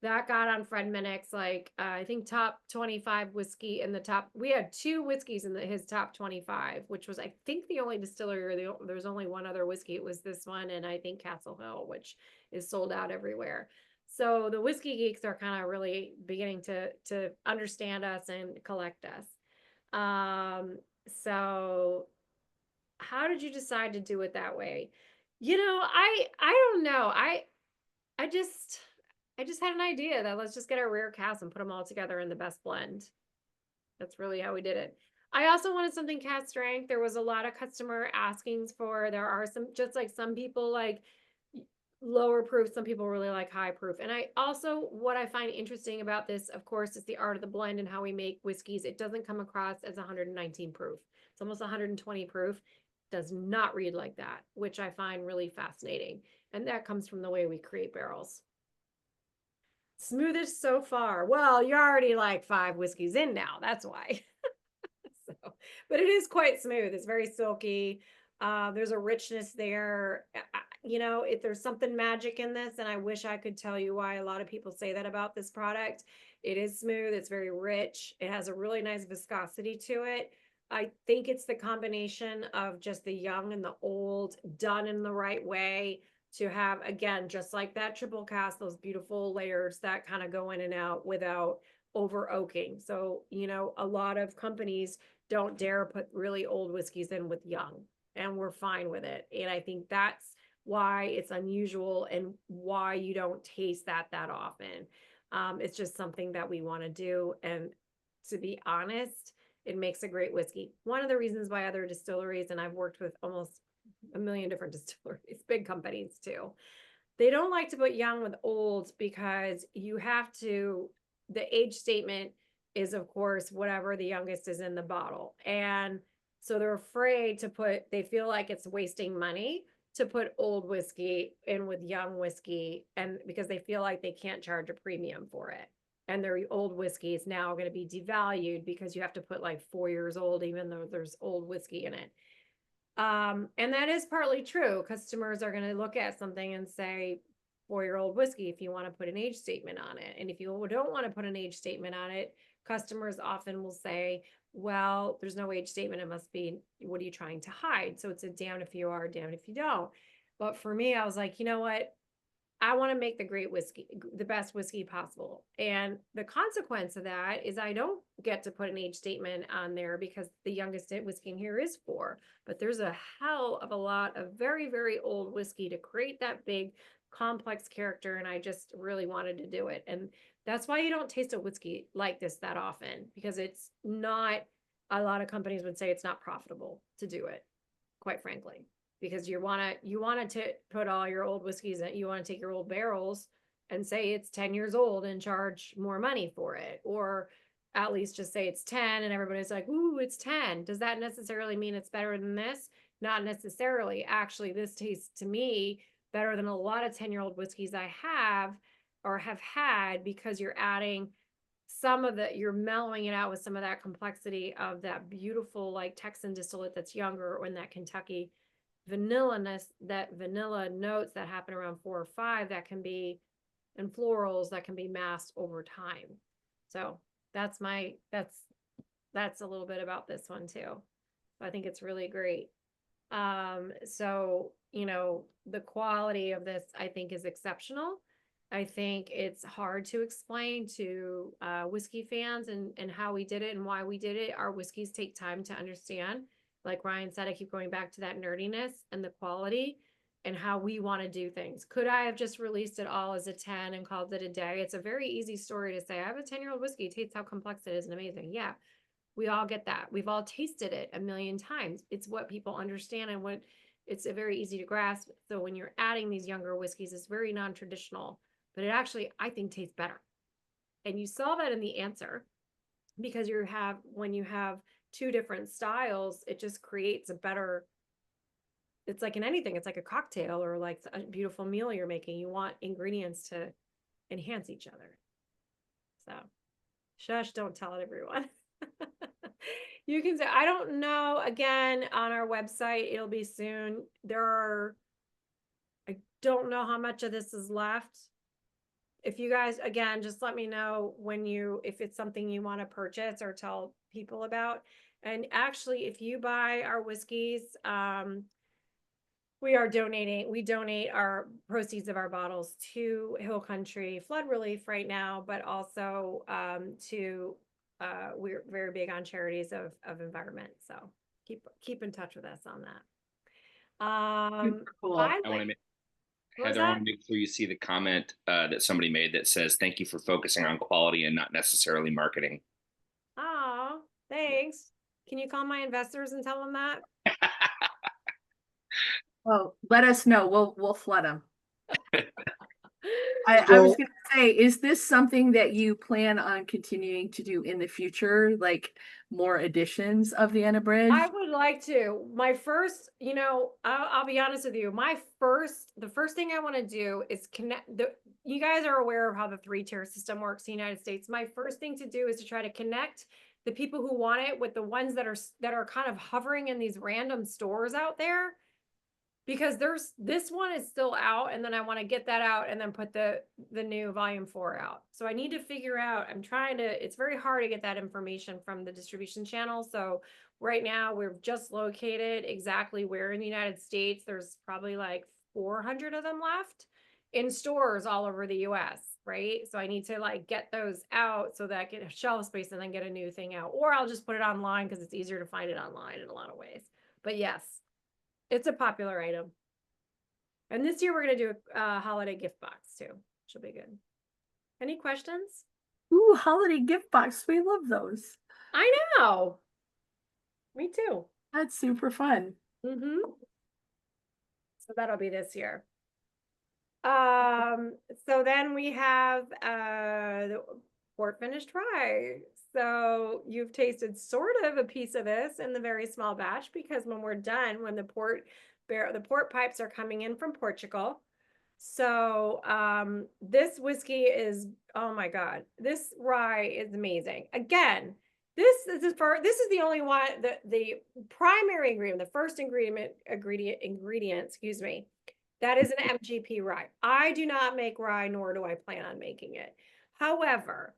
B: That got on Fred Minnick's, like, I think top 25 whiskey in the top. We had 2 whiskeys in his top 25, which was, I think, the only distillery, or there's only one other whiskey. It was this one, and I think Castle Hill, which is sold out everywhere. So the whiskey geeks are kind of really beginning to understand us and collect us. So how did you decide to do it that way? You know, I don't know. I just had an idea that let's just get our rare casks and put them all together in the best blend. That's really how we did it. I also wanted something cask strength. There was a lot of customer askings for, there are some, just like some people like lower proof, some people really like high proof. And I also, what I find interesting about this, of course, is the art of the blend and how we make whiskeys. It doesn't come across as 119 proof. It's almost 120 proof. Does not read like that, which I find really fascinating. And that comes from the way we create barrels. Smoothest so far. Well, you're already like 5 whiskeys in now. That's why. So, but it is quite smooth. It's very silky. There's a richness there. You know, if there's something magic in this, and I wish I could tell you why a lot of people say that about this product. It is smooth. It's very rich. It has a really nice viscosity to it. I think it's the combination of just the young and the old done in the right way to have, again, just like that triple cast, those beautiful layers that kind of go in and out without over oaking. So, you know, a lot of companies don't dare put really old whiskeys in with young, and we're fine with it. And I think that's why it's unusual and why you don't taste that often. It's just something that we want to do. And to be honest, it makes a great whiskey. One of the reasons why other distilleries, and I've worked with almost a million different distilleries, big companies too, they don't like to put young with old because you have to, the age statement is, of course, whatever the youngest is in the bottle. And so they're afraid to put, they feel like it's wasting money to put old whiskey in with young whiskey, and because they feel like they can't charge a premium for it. And their old whiskey is now going to be devalued because you have to put like 4 years old, even though there's old whiskey in it. And that is partly true. Customers are going to look at something and say, 4-year-old whiskey, if you want to put an age statement on it. And if you don't want to put an age statement on it, customers often will say, well, there's no age statement. It must be, what are you trying to hide? So it's a damn if you are, damn if you don't. But for me, I was like, you know what? I want to make the great whiskey, the best whiskey possible. And the consequence of that is I don't get to put an age statement on there because the youngest whiskey in here is 4. But there's a hell of a lot of very, very old whiskey to create that big, complex character. And I just really wanted to do it. And that's why you don't taste a whiskey like this that often, because it's not, a lot of companies would say it's not profitable to do it, quite frankly. Because you want to put all your old whiskeys in, you want to take your old barrels and say it's 10 years old and charge more money for it, or at least just say it's 10 and everybody's like, ooh, it's 10. Does that necessarily mean it's better than this? Not necessarily. Actually, this tastes to me better than a lot of 10-year-old whiskeys I have or have had, because you're adding you're mellowing it out with some of that complexity of that beautiful like Texan distillate that's younger, or in that Kentucky vanilla-ness, that vanilla notes that happen around 4 or 5 that can be, and florals that can be masked over time. So that's a little bit about this one too. I think it's really great. So, the quality of this, I think, is exceptional. I think it's hard to explain to whiskey fans and how we did it and why we did it. Our whiskeys take time to understand. Like Ryan said, I keep going back to that nerdiness and the quality and how we want to do things. Could I have just released it all as a 10 and called it a day? It's a very easy story to say, I have a 10-year-old whiskey. Taste how complex it is and amazing. Yeah, we all get that. We've all tasted it a million times. It's what people understand and what it's a very easy to grasp. So when you're adding these younger whiskeys, it's very non-traditional, but it actually, I think, tastes better. And you saw that in the answer, because when you have 2 different styles, it just creates a better, it's like in anything, it's like a cocktail or like a beautiful meal you're making. You want ingredients to enhance each other. So shush, don't tell it, everyone. You can say, I don't know, again, on our website, it'll be soon. I don't know how much of this is left. If you guys, again, just let me know if it's something you want to purchase or tell people about. And actually, if you buy our whiskeys, we donate our proceeds of our bottles to Hill Country Flood Relief right now, but also we're very big on charities of environment. So keep in touch with us on that.
A: Super cool.
C: I want to make,
B: What was
C: Heather, I want
B: that?
C: to make sure you see the comment that somebody made that says, thank you for focusing on quality and not necessarily marketing.
B: Oh, thanks. Can you call my investors and tell them that?
A: Well, let us know. We'll flood them. I was
E: So-
A: going to say, is this something that you plan on continuing to do in the future, like more editions of the Unabridged?
B: I would like to. My first, I'll be honest with you. The first thing I want to do is connect you guys are aware of how the 3-tier system works in the United States. My first thing to do is to try to connect the people who want it with the ones that are kind of hovering in these random stores out there. Because this one is still out, and then I want to get that out and then put the new volume 4 out. So I need to figure out, it's very hard to get that information from the distribution channel. So right now we're just located exactly where in the United States. There's probably like 400 of them left in stores all over the US, right? So I need to like get those out so that I get shelf space and then get a new thing out. Or I'll just put it online because it's easier to find it online in a lot of ways. But yes. It's a popular item. And this year we're going to do a holiday gift box too. Which will be good. Any questions?
A: Ooh, holiday gift box. We love those.
B: I know. Me too.
A: That's super fun.
B: Mm-hmm. So that'll be this year. So then we have the port finished rye. So you've tasted sort of a piece of this in the very small batch, because when we're done, when the port pipes are coming in from Portugal. So this whiskey is, oh my God, this rye is amazing. Again, this is the only one, the primary ingredient, the first ingredient, excuse me, that is an MGP rye. I do not make rye, nor do I plan on making it. However,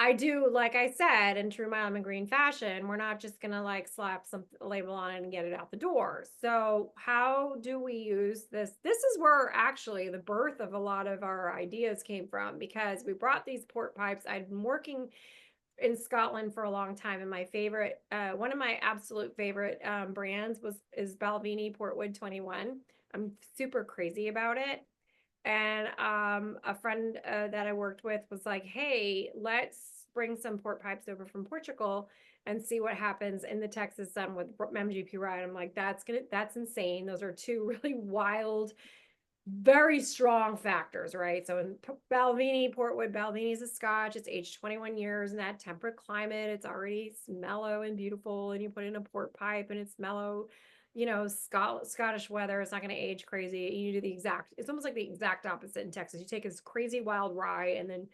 B: I do, like I said, in true Milan and Greene fashion, we're not just going to like slap some label on it and get it out the door. So how do we use this? This is where actually the birth of a lot of our ideas came from, because we brought these port pipes. I'd been working in Scotland for a long time, and my favorite, one of my absolute favorite brands is Balvenie Portwood 21. I'm super crazy about it. And a friend that I worked with was like, hey, let's bring some port pipes over from Portugal and see what happens in the Texas sun with MGP rye. I'm like, that's insane. Those are 2 really wild, very strong factors, right? So in Balvenie, Portwood, Balvenie is a Scotch. It's aged 21 years in that temperate climate. It's already mellow and beautiful, and you put in a port pipe and it's mellow. Scottish weather, it's not going to age crazy. It's almost like the exact opposite in Texas. You take this crazy wild rye and then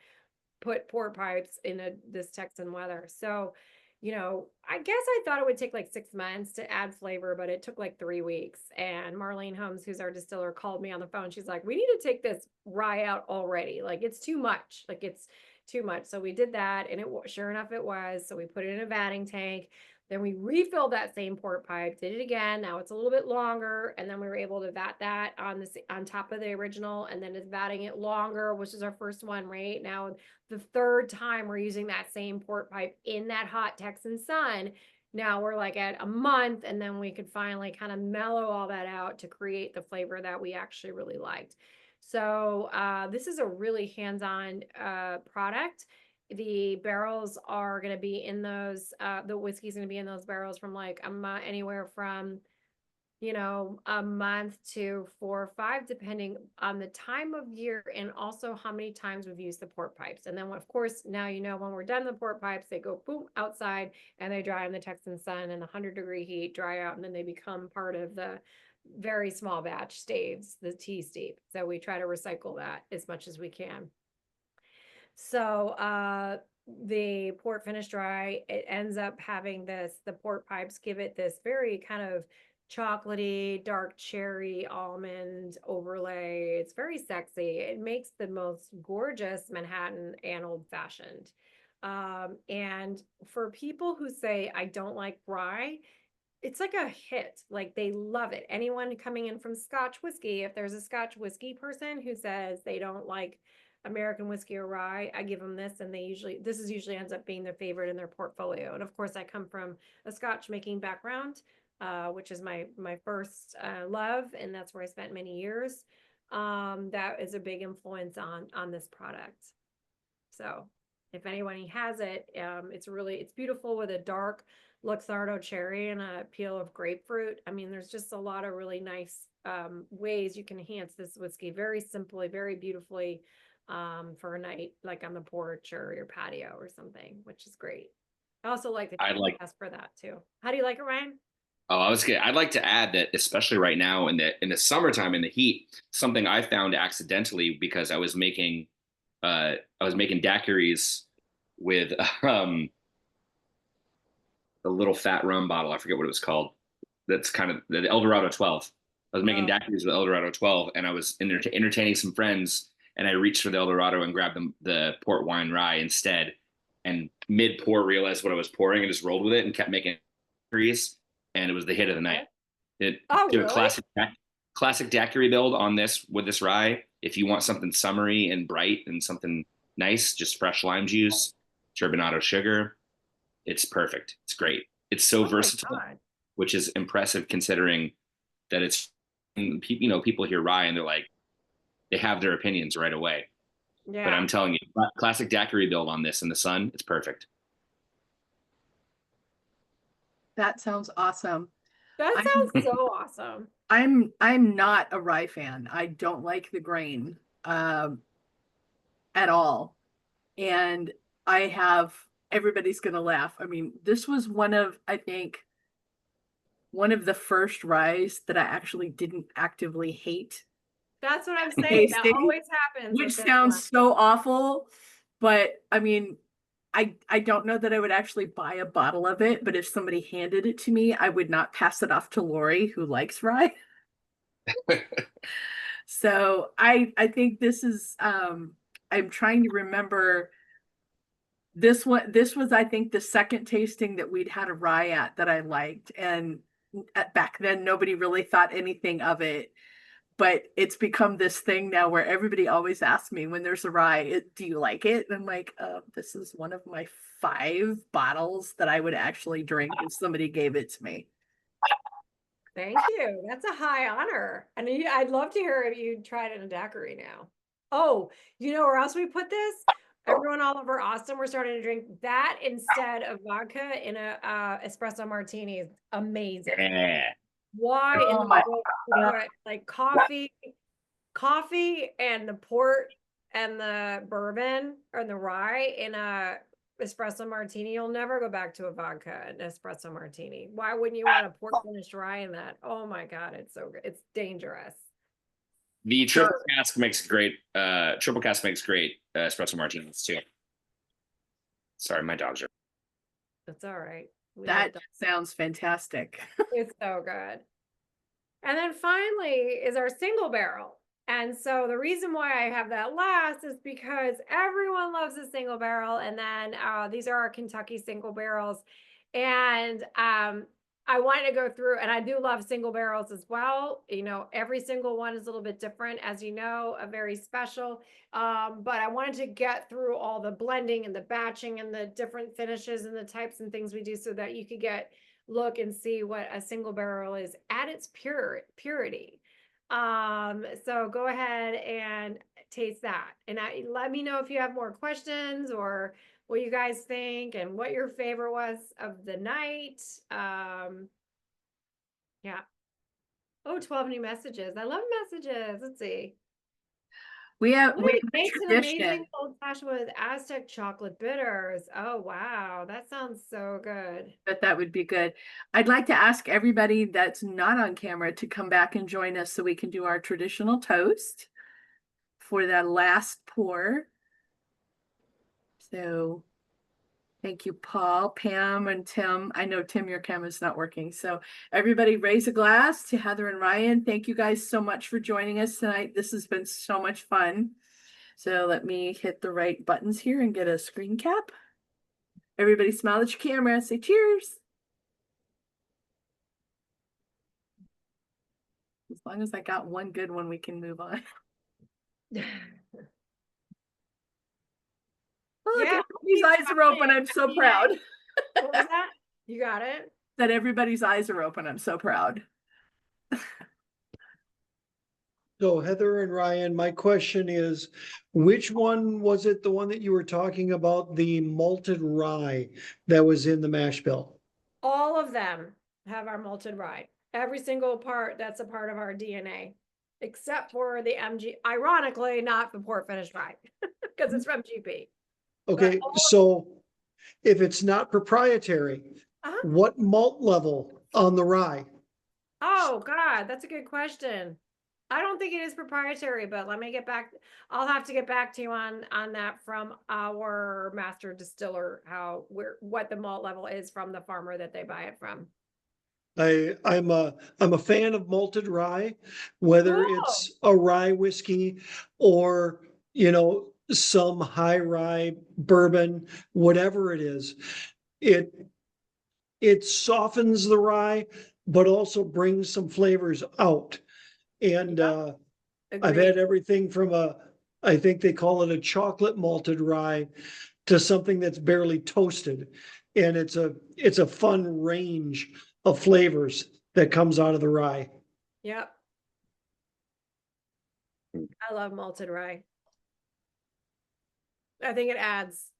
B: put port pipes in this Texan weather. So, you know, I guess I thought it would take like 6 months to add flavor, but it took like 3 weeks. And Marlene Holmes, who's our distiller, called me on the phone. She's like, we need to take this rye out already. Like, it's too much. Like, it's too much. So we did that, and sure enough, it was. So we put it in a vatting tank. Then we refilled that same port pipe, did it again. Now it's a little bit longer, and then we were able to vat that on top of the original, and then it's vatting it longer, which is our first one right now. The third time we're using that same port pipe in that hot Texan sun. Now we're like at a month, and then we could finally kind of mellow all that out to create the flavor that we actually really liked. So this is a really hands-on product. The barrels are going to be in those, the whiskey's going to be in those barrels from like anywhere from, you know, a month to 4 or 5, depending on the time of year and also how many times we've used the port pipes. And then, of course, now you know when we're done with the port pipes, they go boom outside and they dry in the Texan sun and the 100-degree heat, dry out, and then they become part of the very small batch staves, the tea stave. So we try to recycle that as much as we can. So the port finish dry, it ends up having this, the port pipes give it this very kind of chocolatey, dark cherry, almond overlay. It's very sexy. It makes the most gorgeous Manhattan and old fashioned. And for people who say, I don't like rye, it's like a hit. Like they love it. Anyone coming in from Scotch whiskey, if there's a Scotch whiskey person who says they don't like American whiskey or rye, I give them this, and this usually ends up being their favorite in their portfolio. And of course, I come from a Scotch making background, which is my first love, and that's where I spent many years. That is a big influence on this product. So if anyone has it, it's beautiful with a dark Luxardo cherry and a peel of grapefruit. I mean, there's just a lot of really nice ways you can enhance this whiskey very simply, very beautifully, for a night like on the porch or your patio or something, which is great. I also like the test for that too. How do you like it, Ryan?
C: Oh, I'd like to add that, especially right now in the summertime in the heat, something I found accidentally because I was making daiquiris with a little fat rum bottle. I forget what it was called. That's kind of the El Dorado 12. I was making daiquiris with El Dorado 12, and I was entertaining some friends, and I reached for the El Dorado and grabbed the port wine rye instead. And mid pour, realized what I was pouring and just rolled with it and kept making daiquiris, and it was the hit of the night. It did a classic daiquiri build on this with this rye. If you want something summery and bright and something nice, just fresh lime juice, turbinado sugar. It's perfect. It's great. It's so versatile, which is impressive considering that it's, you know, people hear rye and they're like, they have their opinions right away. Yeah. But I'm telling you, classic daiquiri build on this in the sun, it's perfect.
A: That sounds awesome.
B: That sounds so awesome.
A: I'm not a rye fan. I don't like the grain at all. And everybody's going to laugh. I mean, this was I think, one of the first ryes that I actually didn't actively hate.
B: That's what I'm saying. That always happens.
A: Which sounds so awful, but I mean, I don't know that I would actually buy a bottle of it, but if somebody handed it to me, I would not pass it off to Lori, who likes rye. So I think this is, I'm trying to remember. This was, I think, the second tasting that we'd had a rye at that I liked. And back then, nobody really thought anything of it. But it's become this thing now where everybody always asks me when there's a rye, do you like it? And I'm like, this is one of my 5 bottles that I would actually drink if somebody gave it to me.
B: Thank you. That's a high honor. And I'd love to hear if you tried it in a daiquiri now. Oh, you know where else we put this? Everyone all over Austin, we're starting to drink that instead of vodka in a espresso martini. Is amazing.
C: Yeah.
B: Why in the world like coffee and the port and the bourbon or the rye in a espresso martini? You'll never go back to a vodka and espresso martini. Why wouldn't you want a port finished rye in that? Oh my God, it's so good. It's dangerous.
C: The triple cask makes great espresso martinis too. Sorry, my dogs are.
B: That's all right. We
A: That
B: love
A: sounds fantastic.
B: It's so good. And then finally is our single barrel. And so the reason why I have that last is because everyone loves a single barrel. And then these are our Kentucky single barrels. And I wanted to go through, and I do love single barrels as well. You know, every single one is a little bit different, as you know, a very special. But I wanted to get through all the blending and the batching and the different finishes and the types and things we do so that you could look and see what a single barrel is at its purity. So go ahead and taste that. And let me know if you have more questions or what you guys think and what your favorite was of the night. Yeah. Oh, 12 new messages. I love messages. Let's see.
A: We have
B: Wait,
A: a
B: makes an
A: tradition.
B: amazing old fashioned with Aztec chocolate bitters. Oh, wow. That sounds so good.
A: But that would be good. I'd like to ask everybody that's not on camera to come back and join us so we can do our traditional toast for that last pour. So thank you, Paul, Pam, and Tim. I know, Tim, your camera's not working. So everybody raise a glass to Heather and Ryan. Thank you guys so much for joining us tonight. This has been so much fun. So let me hit the right buttons here and get a screen cap. Everybody smile at your camera. Say cheers. As long as I got one good one, we can move on. Oh, look,
B: Yeah,
A: everybody's eyes are open. I'm so proud
B: What was that? You got it?
A: that everybody's eyes are open. I'm so proud.
E: So Heather and Ryan, my question is, which one was it, the one that you were talking about, the malted rye that was in the mash bill?
B: All of them have our malted rye. Every single part that's a part of our DNA, except for the MG. Ironically, not the port finish rye, because it's from GP.
E: Okay,
B: all-
E: so if it's not proprietary,
B: Uh-huh.
E: what malt level on the rye?
B: Oh God, that's a good question. I don't think it is proprietary, but let me get back. I'll have to get back to you on that from our master distiller, what the malt level is from the farmer that they buy it from.
E: I'm a fan of malted rye, whether
B: Cool.
E: it's a rye whiskey or, some high rye bourbon, whatever it is. It softens the rye, but also brings some flavors out. And I've
B: Agreed.
E: had everything from I think they call it a chocolate malted rye to something that's barely toasted. And it's a fun range of flavors that comes out of the rye.
B: Yep. I love malted rye. I think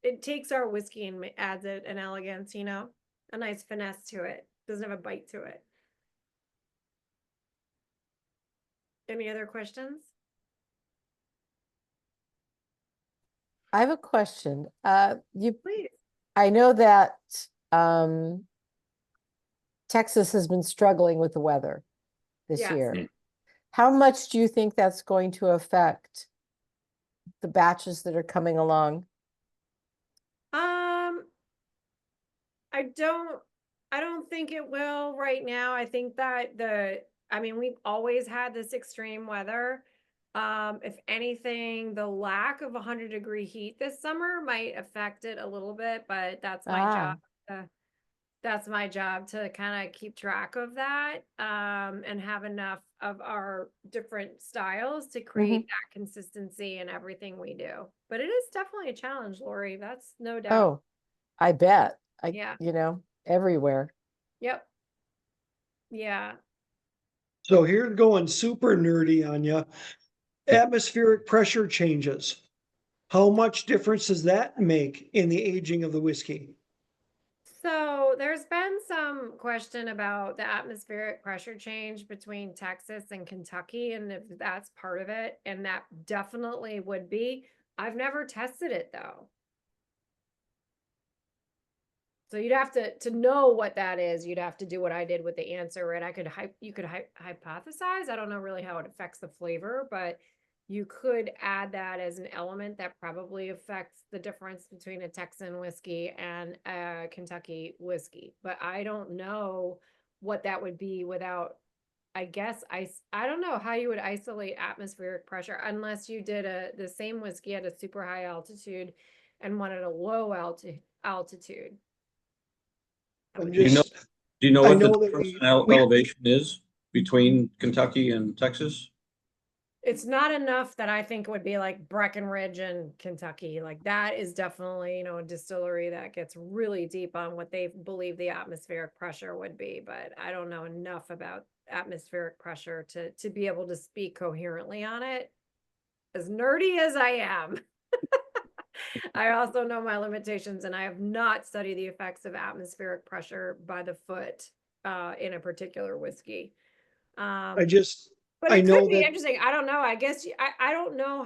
B: it takes our whiskey and adds it an elegance, a nice finesse to it. Doesn't have a bite to it. Any other questions?
F: I have a question.
B: Please.
F: I know that Texas has been struggling with the weather this
B: Yes.
F: year. How much do you think that's going to affect the batches that are coming along?
B: I don't think it will right now. I think that we've always had this extreme weather. If anything, the lack of 100-degree heat this summer might affect it a little bit, but that's my job. That's my job to kind of keep track of that, and have enough of our different styles to create that consistency in everything we do. But it is definitely a challenge, Lori. That's no doubt.
F: Oh, I bet.
B: Yeah.
F: Everywhere.
B: Yep. Yeah.
E: So here going super nerdy on you. Atmospheric pressure changes. How much difference does that make in the aging of the whiskey?
B: So there's been some question about the atmospheric pressure change between Texas and Kentucky, and if that's part of it, and that definitely would be. I've never tested it though. So you'd have to know what that is. You'd have to do what I did with the answer, and you could hypothesize. I don't know really how it affects the flavor, but you could add that as an element that probably affects the difference between a Texan whiskey and a Kentucky whiskey. But I don't know what that would be without, I guess, I don't know how you would isolate atmospheric pressure unless you did the same whiskey at a super high altitude and one at a low altitude.
E: I'm
G: Do you know,
E: just,
G: do you know
E: I
G: what the
E: know that
G: difference
E: we,
G: in elevation is between Kentucky and Texas?
B: It's not enough that I think would be like Breckenridge in Kentucky. Like that is definitely, a distillery that gets really deep on what they believe the atmospheric pressure would be. But I don't know enough about atmospheric pressure to be able to speak coherently on it. As nerdy as I am, I also know my limitations, and I have not studied the effects of atmospheric pressure by the foot in a particular whiskey.
E: I just,
B: But
E: I
B: it could
E: know
B: be
E: that
B: interesting. I don't know. I guess I don't know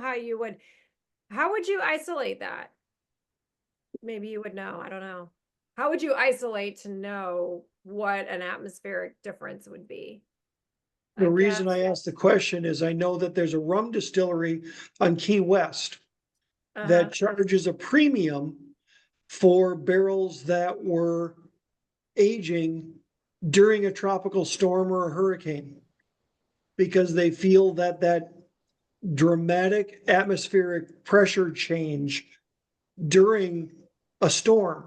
B: how would you isolate that? Maybe you would know. I don't know. How would you isolate to know what an atmospheric difference would be? I
E: the
B: guess.
E: reason I asked the question is I know that there's a rum distillery on Key West
B: Uh-huh.
E: that charges a premium for barrels that were aging during a tropical storm or a hurricane. Because they feel that that dramatic atmospheric pressure change during a storm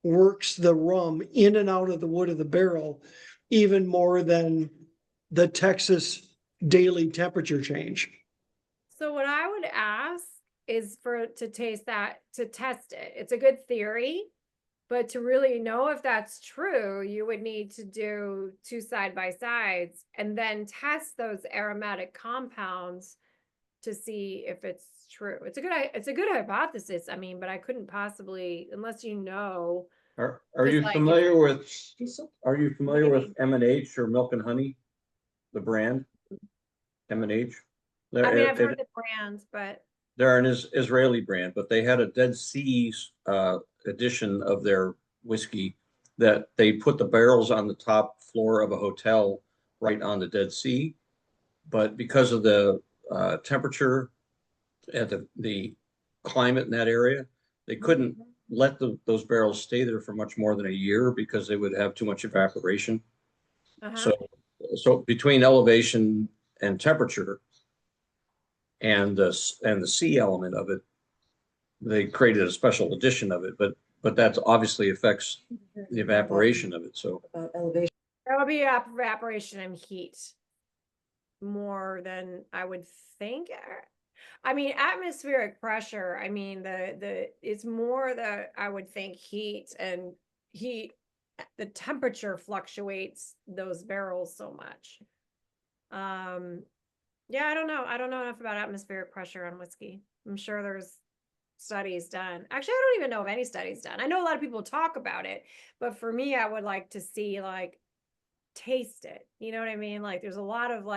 E: works the rum in and out of the wood of the barrel even more than the Texas daily temperature change.
B: So what I would ask is to test it. It's a good theory, but to really know if that's true, you would need to do 2 side by sides and then test those aromatic compounds to see if it's true. It's a good hypothesis. I mean, but I couldn't possibly, unless
G: Are
B: Just
G: you
B: like
G: familiar with, are you familiar with
B: Maybe.
G: M&H or Milk and Honey? The brand, M&H?
B: I mean, I've heard the brands, but
G: They're an Israeli brand, but they had a Dead Sea edition of their whiskey that they put the barrels on the top floor of a hotel right on the Dead Sea. But because of the temperature and the climate in that area, they couldn't let those barrels stay there for much more than a year because they would have too much evaporation.
B: uh-huh.
G: So between elevation and temperature and the sea element of it, they created a special edition of it, but that obviously affects the evaporation of it. So
B: That would be evaporation and heat more than I would think. I mean, atmospheric pressure, I mean, it's more I would think heat, the temperature fluctuates those barrels so much. Yeah, I don't know. I don't know enough about atmospheric pressure on whiskey. I'm sure there's studies done. Actually, I don't even know if any studies done. I know a lot of people talk about it, but for me, I would like to see taste it. You know what I mean? Like there's a lot of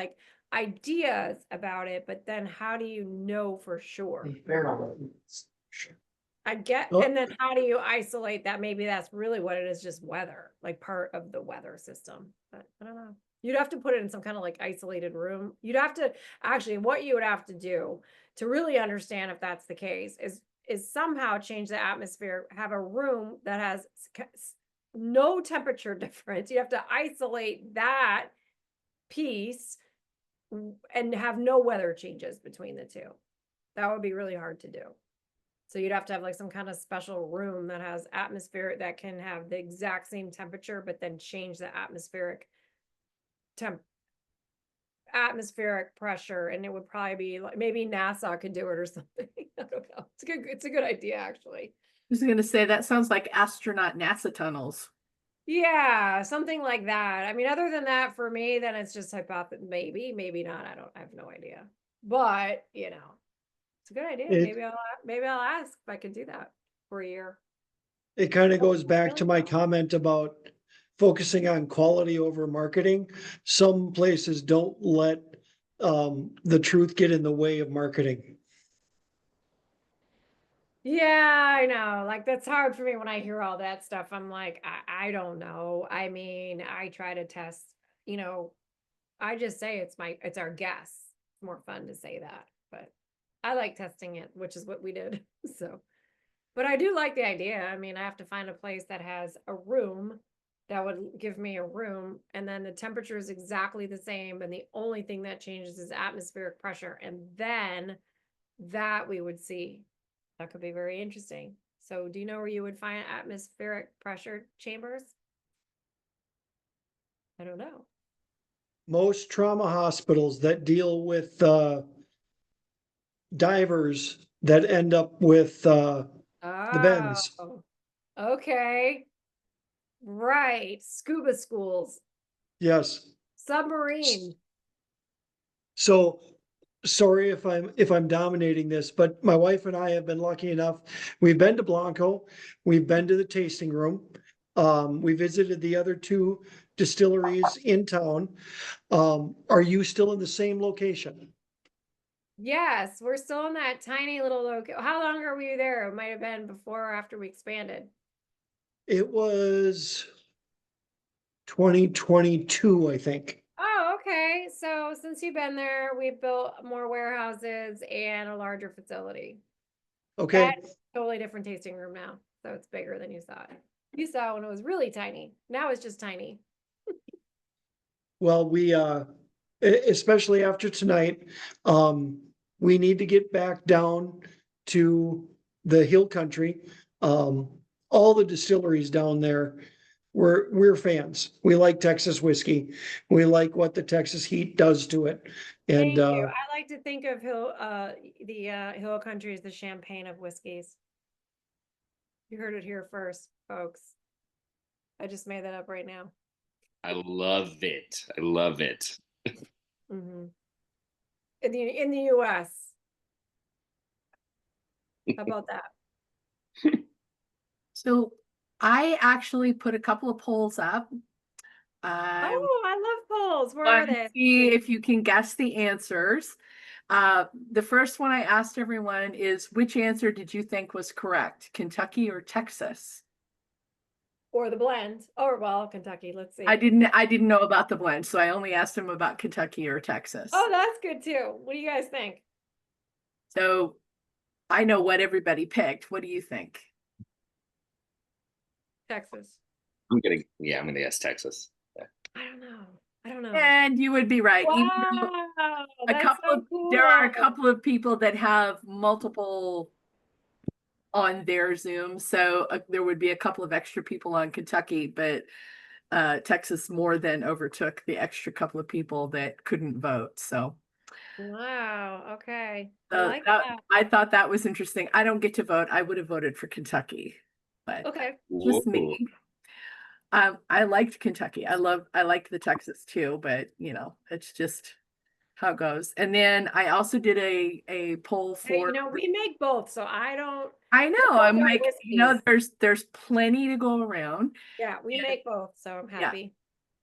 B: ideas about it, but then how do you know for sure? I get,
E: Well-
B: and then how do you isolate that? Maybe that's really what it is, just weather, like part of the weather system. But I don't know. You'd have to put it in some kind of isolated room. You'd have to actually, what you would have to do to really understand if that's the case is somehow change the atmosphere, have a room that has no temperature difference. You have to isolate that piece and have no weather changes between the two. That would be really hard to do. So you'd have to have some kind of special room that has atmosphere that can have the exact same temperature, but then change the atmospheric pressure. And it would probably be maybe NASA could do it or something. I don't know. It's a good idea, actually.
A: I was gonna say, that sounds like astronaut NASA tunnels.
B: Yeah, something like that. I mean, other than that, for me, then it's just hypothesis. Maybe not. I have no idea. But it's a good idea. Maybe I'll ask if I could do that for a year.
E: It kind of goes back to my comment about focusing on quality over marketing. Some places don't let the truth get in the way of marketing.
B: Yeah, I know. That's hard for me when I hear all that stuff. I'm like, I don't know. I mean, I try to test, I just say it's our guess. It's more fun to say that, but I like testing it, which is what we did. So, but I do like the idea. I mean, I have to find a place that has a room that would give me a room, and then the temperature is exactly the same, and the only thing that changes is atmospheric pressure, and then that we would see. That could be very interesting. So do you know where you would find atmospheric pressure chambers? I don't know.
E: Most trauma hospitals that deal with divers that end up with the bends.
B: Oh, okay. Right. Scuba schools,
E: Yes.
B: submarine.
E: So sorry if I'm dominating this, but my wife and I have been lucky enough. We've been to Blanco, we've been to the tasting room. We visited the other two distilleries in town. Are you still in the same location?
B: Yes, we're still in that tiny little How long are we there? It might have been before or after we expanded.
E: It was 2022, I think.
B: Oh, okay. So since you've been there, we've built more warehouses and a larger facility.
E: Okay.
B: And totally different tasting room now. So it's bigger than you saw it. You saw when it was really tiny. Now it's just tiny.
E: Well, we especially after tonight, we need to get back down to the hill country. All the distilleries down there, we're fans. We like Texas whiskey. We like what the Texas heat does to it.
B: Thank
E: And
B: you. I like to think of Hill Country as the champagne of whiskeys. You heard it here first, folks. I just made that up right now.
C: I love it. I love it.
B: Mm-hmm. In the US. How about that?
A: So I actually put a couple of polls up. I
B: Oh, I love polls. Where are
A: want to
B: they?
A: see if you can guess the answers. The first one I asked everyone is, which answer did you think was correct? Kentucky or Texas?
B: Or the blend. Or well, Kentucky. Let's see.
A: I didn't know about the blend, so I only asked them about Kentucky or Texas.
B: Oh, that's good too. What do you guys think?
A: So I know what everybody picked. What do you think?
B: Texas.
C: I'm gonna guess Texas. Yeah.
B: I don't know. I don't know.
A: And you would be right. Even though
B: Wow, that's so cool.
A: there are a couple of people that have multiple on their Zoom, so there would be a couple of extra people on Kentucky, but Texas more than overtook the extra couple of people that couldn't vote. So
B: Wow. Okay. I like
A: that,
B: that.
A: I thought that was interesting. I don't get to vote. I would have voted for Kentucky, but
B: Okay.
A: just
C: Whoa.
A: me. I liked Kentucky. I liked the Texas too, but you know, it's just how it goes. And then I also did a poll
B: Hey,
A: for,
B: we make both, so I don't.
A: I know,
B: both
A: I'm
B: are
A: like,
B: whiskeys.
A: there's plenty to go around.
B: Yeah, we
A: Yeah.
B: make both, so I'm happy.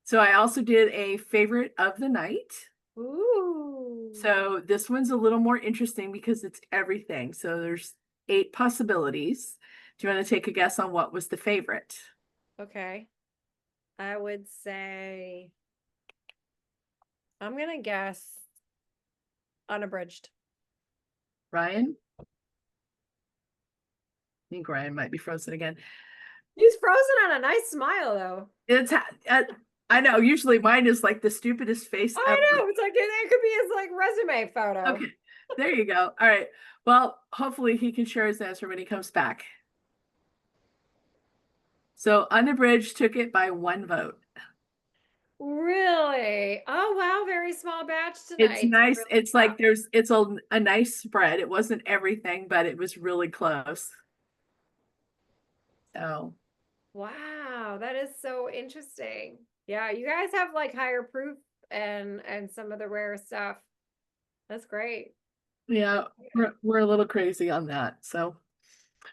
A: So I also did a favorite of the night.
B: Ooh.
A: So this one's a little more interesting because it's everything. So there's 8 possibilities. Do you want to take a guess on what was the favorite?
B: Okay. I would say I'm gonna guess unabridged.
A: Ryan? I think Ryan might be frozen again.
B: He's frozen on a nice smile though.
A: It's I know, usually mine is like the stupidest face
B: I
A: ever.
B: know. It's like it could be his like resume photo.
A: Okay, there you go. All right. Well, hopefully he can share his answer when he comes back. So Unabridged took it by 1 vote.
B: Really? Oh wow, very small batch tonight.
A: It's nice.
B: Really
A: It's like
B: tough.
A: it's a nice spread. It wasn't everything, but it was really close. So
B: Wow, that is so interesting. Yeah, you guys have like higher proof and some of the rare stuff. That's great.
A: yeah, we're a little crazy on that. So,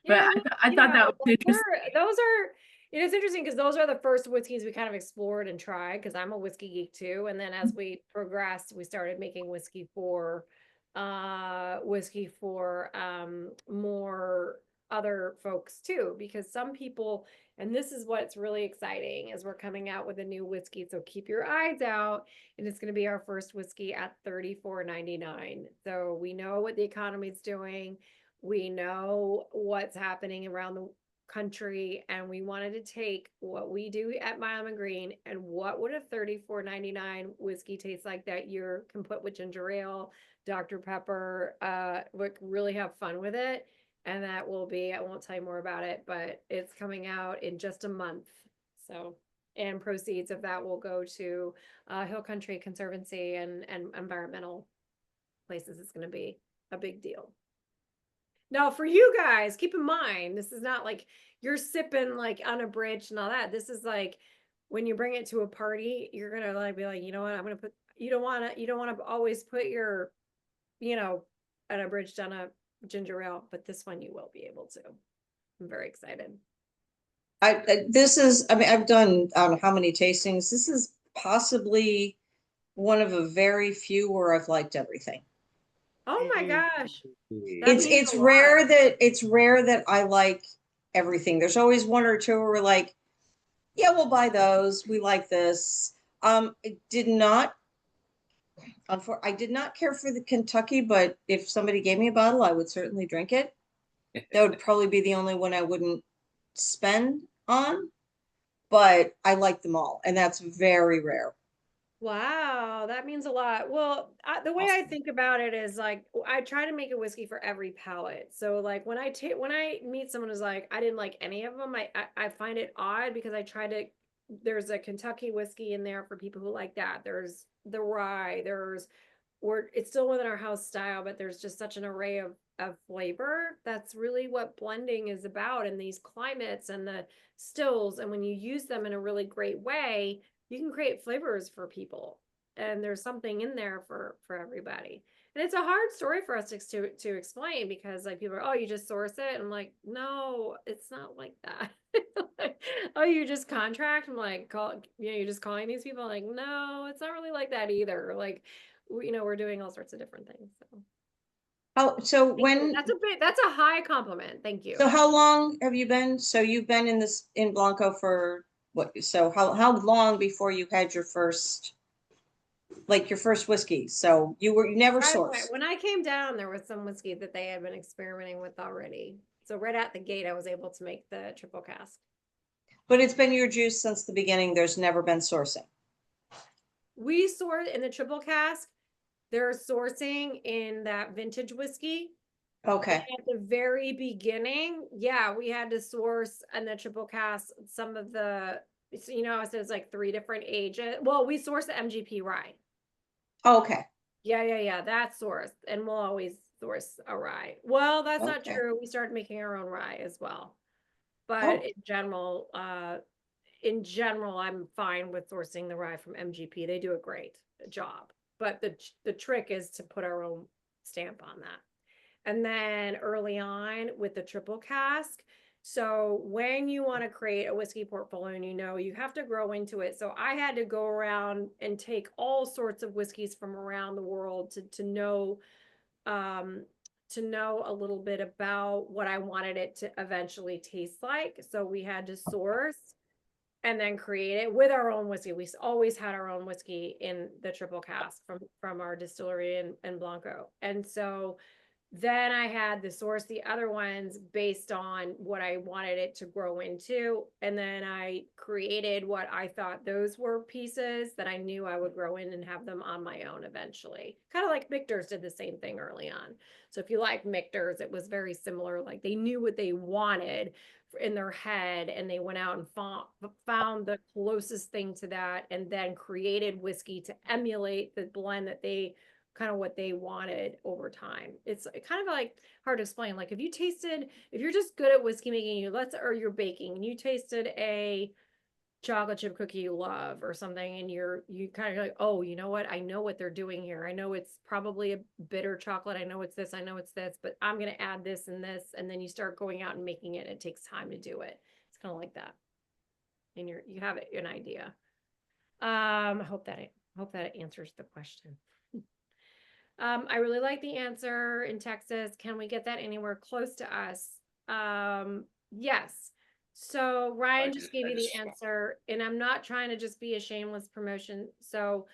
A: but
B: Yeah, well,
A: I thought that was interesting.
B: those are, it's interesting because those are the first whiskeys we kind of explored and tried because I'm a whiskey geek too. And then as we progressed, we started making whiskey for more other folks too, because some people, and this is what's really exciting, is we're coming out with a new whiskey. So keep your eyes out, and it's going to be our first whiskey at $34.99. So we know what the economy's doing. We know what's happening around the country, and we wanted to take what we do at Milan and Greene, and what would a $34.99 whiskey taste like that you can put with ginger ale, Dr. Pepper, would really have fun with it. And that will be, I won't tell you more about it, but it's coming out in just a month. So, and proceeds of that will go to Hill Country Conservancy and environmental places. It's going to be a big deal. Now, for you guys, keep in mind, this is not like you're sipping like unabridged and all that. This is like when you bring it to a party, you're gonna like be like, you know what, I'm gonna put. You don't want to always put your, unabridged on a ginger ale, but this one you will be able to. I'm very excited.
H: I mean, I've done, I don't know how many tastings. This is possibly one of a very few where I've liked everything.
B: Oh my gosh.
H: It's rare that I like everything. There's always one or two where we're like, yeah, we'll buy those. We like this. I did not care for the Kentucky, but if somebody gave me a bottle, I would certainly drink it. That would probably be the only one I wouldn't spend on, but I like them all, and that's very rare.
B: Wow, that means a lot. Well, the way I think about it is like I try to make a whiskey for every palate. So like when I meet someone who's like I didn't like any of them, I find it odd because I try to. There's a Kentucky whiskey in there for people who like that. There's the rye. It's still within our house style, but there's just such an array of flavor. That's really what blending is about in these climates and the stills. And when you use them in a really great way, you can create flavors for people, and there's something in there for everybody. And it's a hard story for us to explain because like people are, oh, you just source it. I'm like, no, it's not like that. Like, oh, you just contract. I'm like, you're just calling these people. Like, no, it's not really like that either. Like, we're doing all sorts of different things. So that's a high compliment. Thank you.
H: So how long have you been? So you've been in Blanco for what? So how long before you had your first whiskey? So you never sourced.
B: When I came down, there was some whiskey that they had been experimenting with already. So right out the gate, I was able to make the triple cask.
H: But it's been your juice since the beginning. There's never been sourcing.
B: We sort in the triple cask. They're sourcing in that vintage whiskey.
H: Okay.
B: At the very beginning, yeah, we had to source in the triple cask some of the, so, I said it's like 3 different ages. Well, we source the MGP rye.
H: Okay.
B: Yeah. That's sourced, and we'll always source a rye. Well, that's not
H: Okay.
B: true. We started making our own rye as well. But in general, I'm fine with sourcing the rye from MGP. They do a great job. But the trick is to put our own stamp on that. And then early on with the triple cask. So when you want to create a whiskey portfolio and you have to grow into it. So I had to go around and take all sorts of whiskeys from around the world to know a little bit about what I wanted it to eventually taste like. So we had to source and then create it with our own whiskey. We always had our own whiskey in the triple cask from our distillery in Blanco. And so then I had to source the other ones based on what I wanted it to grow into. And then I created what I thought those were pieces that I knew I would grow in and have them on my own eventually. Kind of like Michter's did the same thing early on. So if you like Michter's, it was very similar. Like they knew what they wanted in their head, and they went out and found the closest thing to that, and then created whiskey to emulate the blend that they kind of what they wanted over time. It's kind of like hard to explain. Like if you're just good at whiskey making, or you're baking and you tasted a chocolate chip cookie you love or something, and you kind of like, oh, you know what? I know what they're doing here. I know it's probably a bitter chocolate. I know it's this, but I'm going to add this and this. And then you start going out and making it. It takes time to do it. It's kind of like that. And you have an idea. I hope that answers the question. I really like the answer in Texas. Can we get that anywhere close to us? Yes. So Ryan just gave
C: I
B: you the
C: just-
B: answer, and I'm not trying to just be a shameless promotion. So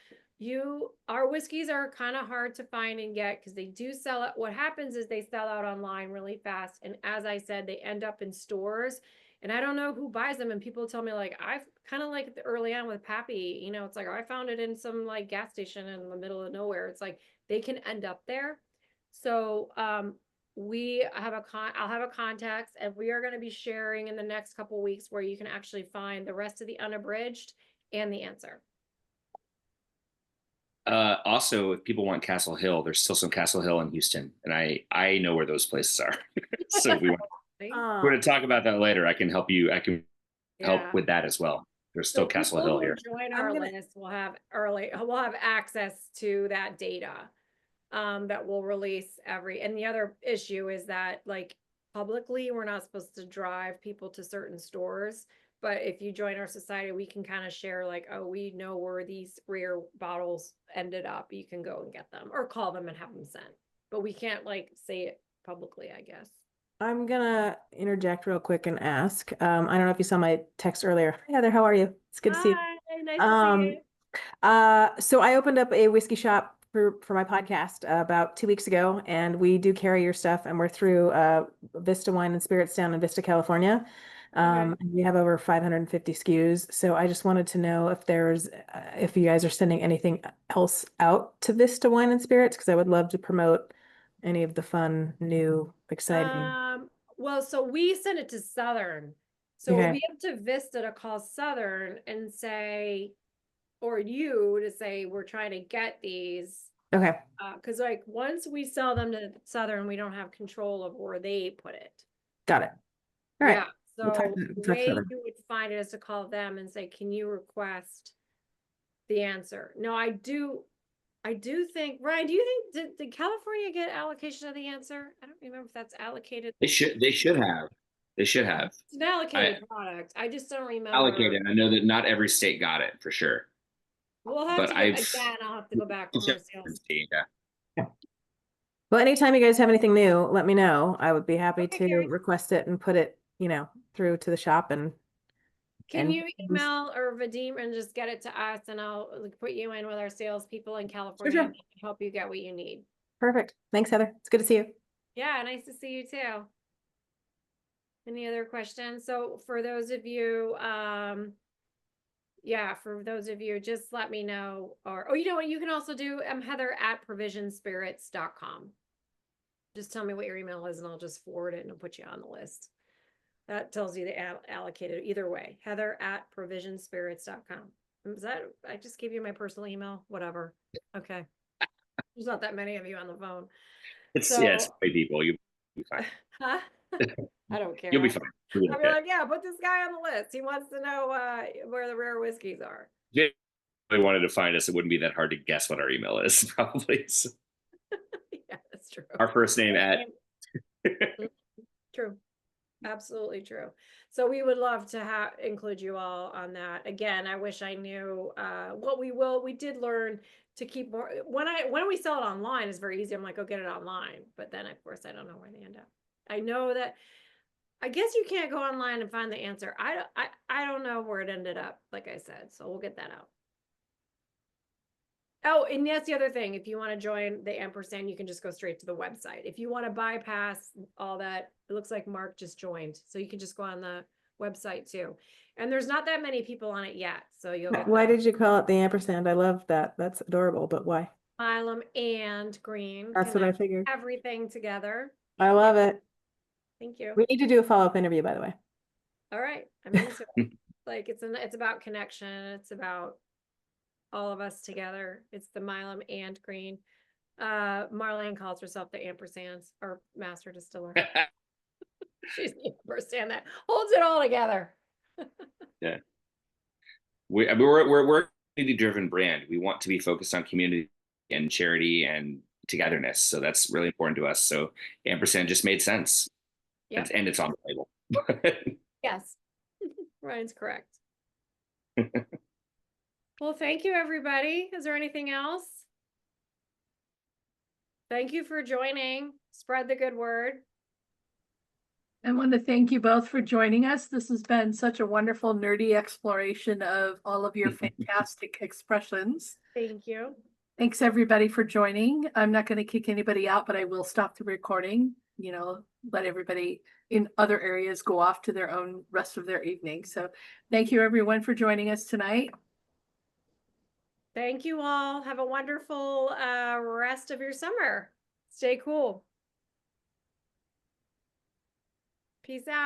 B: our whiskeys are kind of hard to find and get because they do sell it. What happens is they sell out online really fast. And as I said, they end up in stores. And I don't know who buys them. And people tell me, like, I've kind of like early on with Pappy, it's like, I found it in some like gas station in the middle of nowhere. It's like they can end up there. So I'll have a contact, and we are going to be sharing in the next couple of weeks where you can actually find the rest of the unabridged and the answer.
C: Also, if people want Castle Hill, there's still some Castle Hill in Houston, and I know where those places are. So if we want we're going to talk about that later. I can help you. I can help
B: Yeah.
C: with that as well. There's still
B: So
C: Castle
B: people
C: Hill
B: who
C: here.
B: join
F: I'm
B: our
F: gonna-
B: list will have access to that data that we'll release and the other issue is that, like, publicly we're not supposed to drive people to certain stores, but if you join our society, we can kind of share, like, oh, we know where these rare bottles ended up, you can go and get them or call them and have them sent, but we can't like say it publicly, I guess.
I: I'm gonna interject real quick and ask. I don't know if you saw my text earlier. Hi, Heather, how are you? It's good to see you.
B: Hi, nice to see you.
I: So I opened up a whiskey shop for my podcast about 2 weeks ago, and we do carry your stuff, and we're through Vista Wine and Spirits down in Vista, California. And we have over 550 SKUs. So I just wanted to know if you guys are sending anything else out to Vista Wine and Spirits, because I would love to promote any of the fun, new, exciting.
B: Well, so we send it to Southern. So it'll
I: Okay.
B: be up to Vista to call Southern and say, or you to say, we're trying to get these.
I: Okay.
B: Because like once we sell them to Southern, we don't have control of where they put it.
I: Got it. All right.
B: Yeah.
I: We'll talk
B: So
I: to- we'll
B: the
I: talk
B: way
I: Southern.
B: you would find it is to call them and say, can you request the answer? No, I do think, Ryan, do you think, did California get allocation of the answer? I don't remember if that's allocated.
C: They should have. They should have
B: It's an allocated product. I just don't remember.
C: allocated. I know that not every state got it for sure.
B: We'll have
C: But
B: to again, I'll have to go back to our sales.
C: Yeah.
I: Well, anytime you guys have anything new, let me know. I would be happy
B: Okay,
I: to
B: Carrie.
I: request it and put it, through to the shop
B: Can
I: and
B: you email or Vadim and just get it to us, and I'll like, put you in with our salespeople in California
I: sure.
B: and help you get what you need.
I: Perfect. Thanks, Heather. It's good to see you.
B: Yeah, nice to see you too. Any other questions? So for those of you, just let me know. Or you know what, you can also do Heather at provisionspirits.com. Just tell me what your email is and I'll just forward it and I'll put you on the list. That tells you the allocated either way. Heather at provisionspirits.com. Is that, I just gave you my personal email, whatever. Okay. There's not that many of you on the phone.
C: It's many people. You'll be fine.
B: Huh? I don't care.
C: You'll be fine. You'll be
B: I'll
C: okay.
B: be like, yeah, put this guy on the list. He wants to know where the rare whiskeys are.
C: If they wanted to find us, it wouldn't be that hard to guess what our email is, probably. So
B: Yeah, that's true.
C: our first name at.
B: True. Absolutely true. So we would love to include you all on that. Again, I wish I knew we did learn to keep more when we sell it online, it's very easy. I'm like, go get it online. But then of course I don't know where they end up. I know that I guess you can't go online and find the answer. I don't know where it ended up, like I said. So we'll get that out. Oh, and that's the other thing. If you want to join the ampersand, you can just go straight to the website. If you want to bypass all that, it looks like Mark just joined. So you can just go on the website too. And there's not that many people on it yet. So you'll get
I: Why did you call it the ampersand? I love that. That's adorable, but why?
B: Milan and Greene.
I: That's what I
B: connect
I: figured.
B: everything together.
I: I love it.
B: Thank you.
I: We need to do a follow-up interview, by the way.
B: All right. I'm into it. Like it's about connection. It's about all of us together. It's the Milan and Greene. Marlene calls herself the ampersands or master distiller. She's the ampersand that holds it all together.
C: Yeah. We're a community-driven brand. We want to be focused on community and charity and togetherness. So that's really important to us. So ampersand just made sense.
B: Yep.
C: And it's on the label.
B: Yes. Ryan's correct. Well, thank you, everybody. Is there anything else? Thank you for joining. Spread the good word.
A: I want to thank you both for joining us. This has been such a wonderful nerdy exploration of all of your fantastic expressions.
B: Thank you.
A: Thanks everybody for joining. I'm not going to kick anybody out, but I will stop the recording, let everybody in other areas go off to their own rest of their evening. So thank you everyone for joining us tonight.
B: Thank you all. Have a wonderful rest of your summer. Stay cool. Peace out.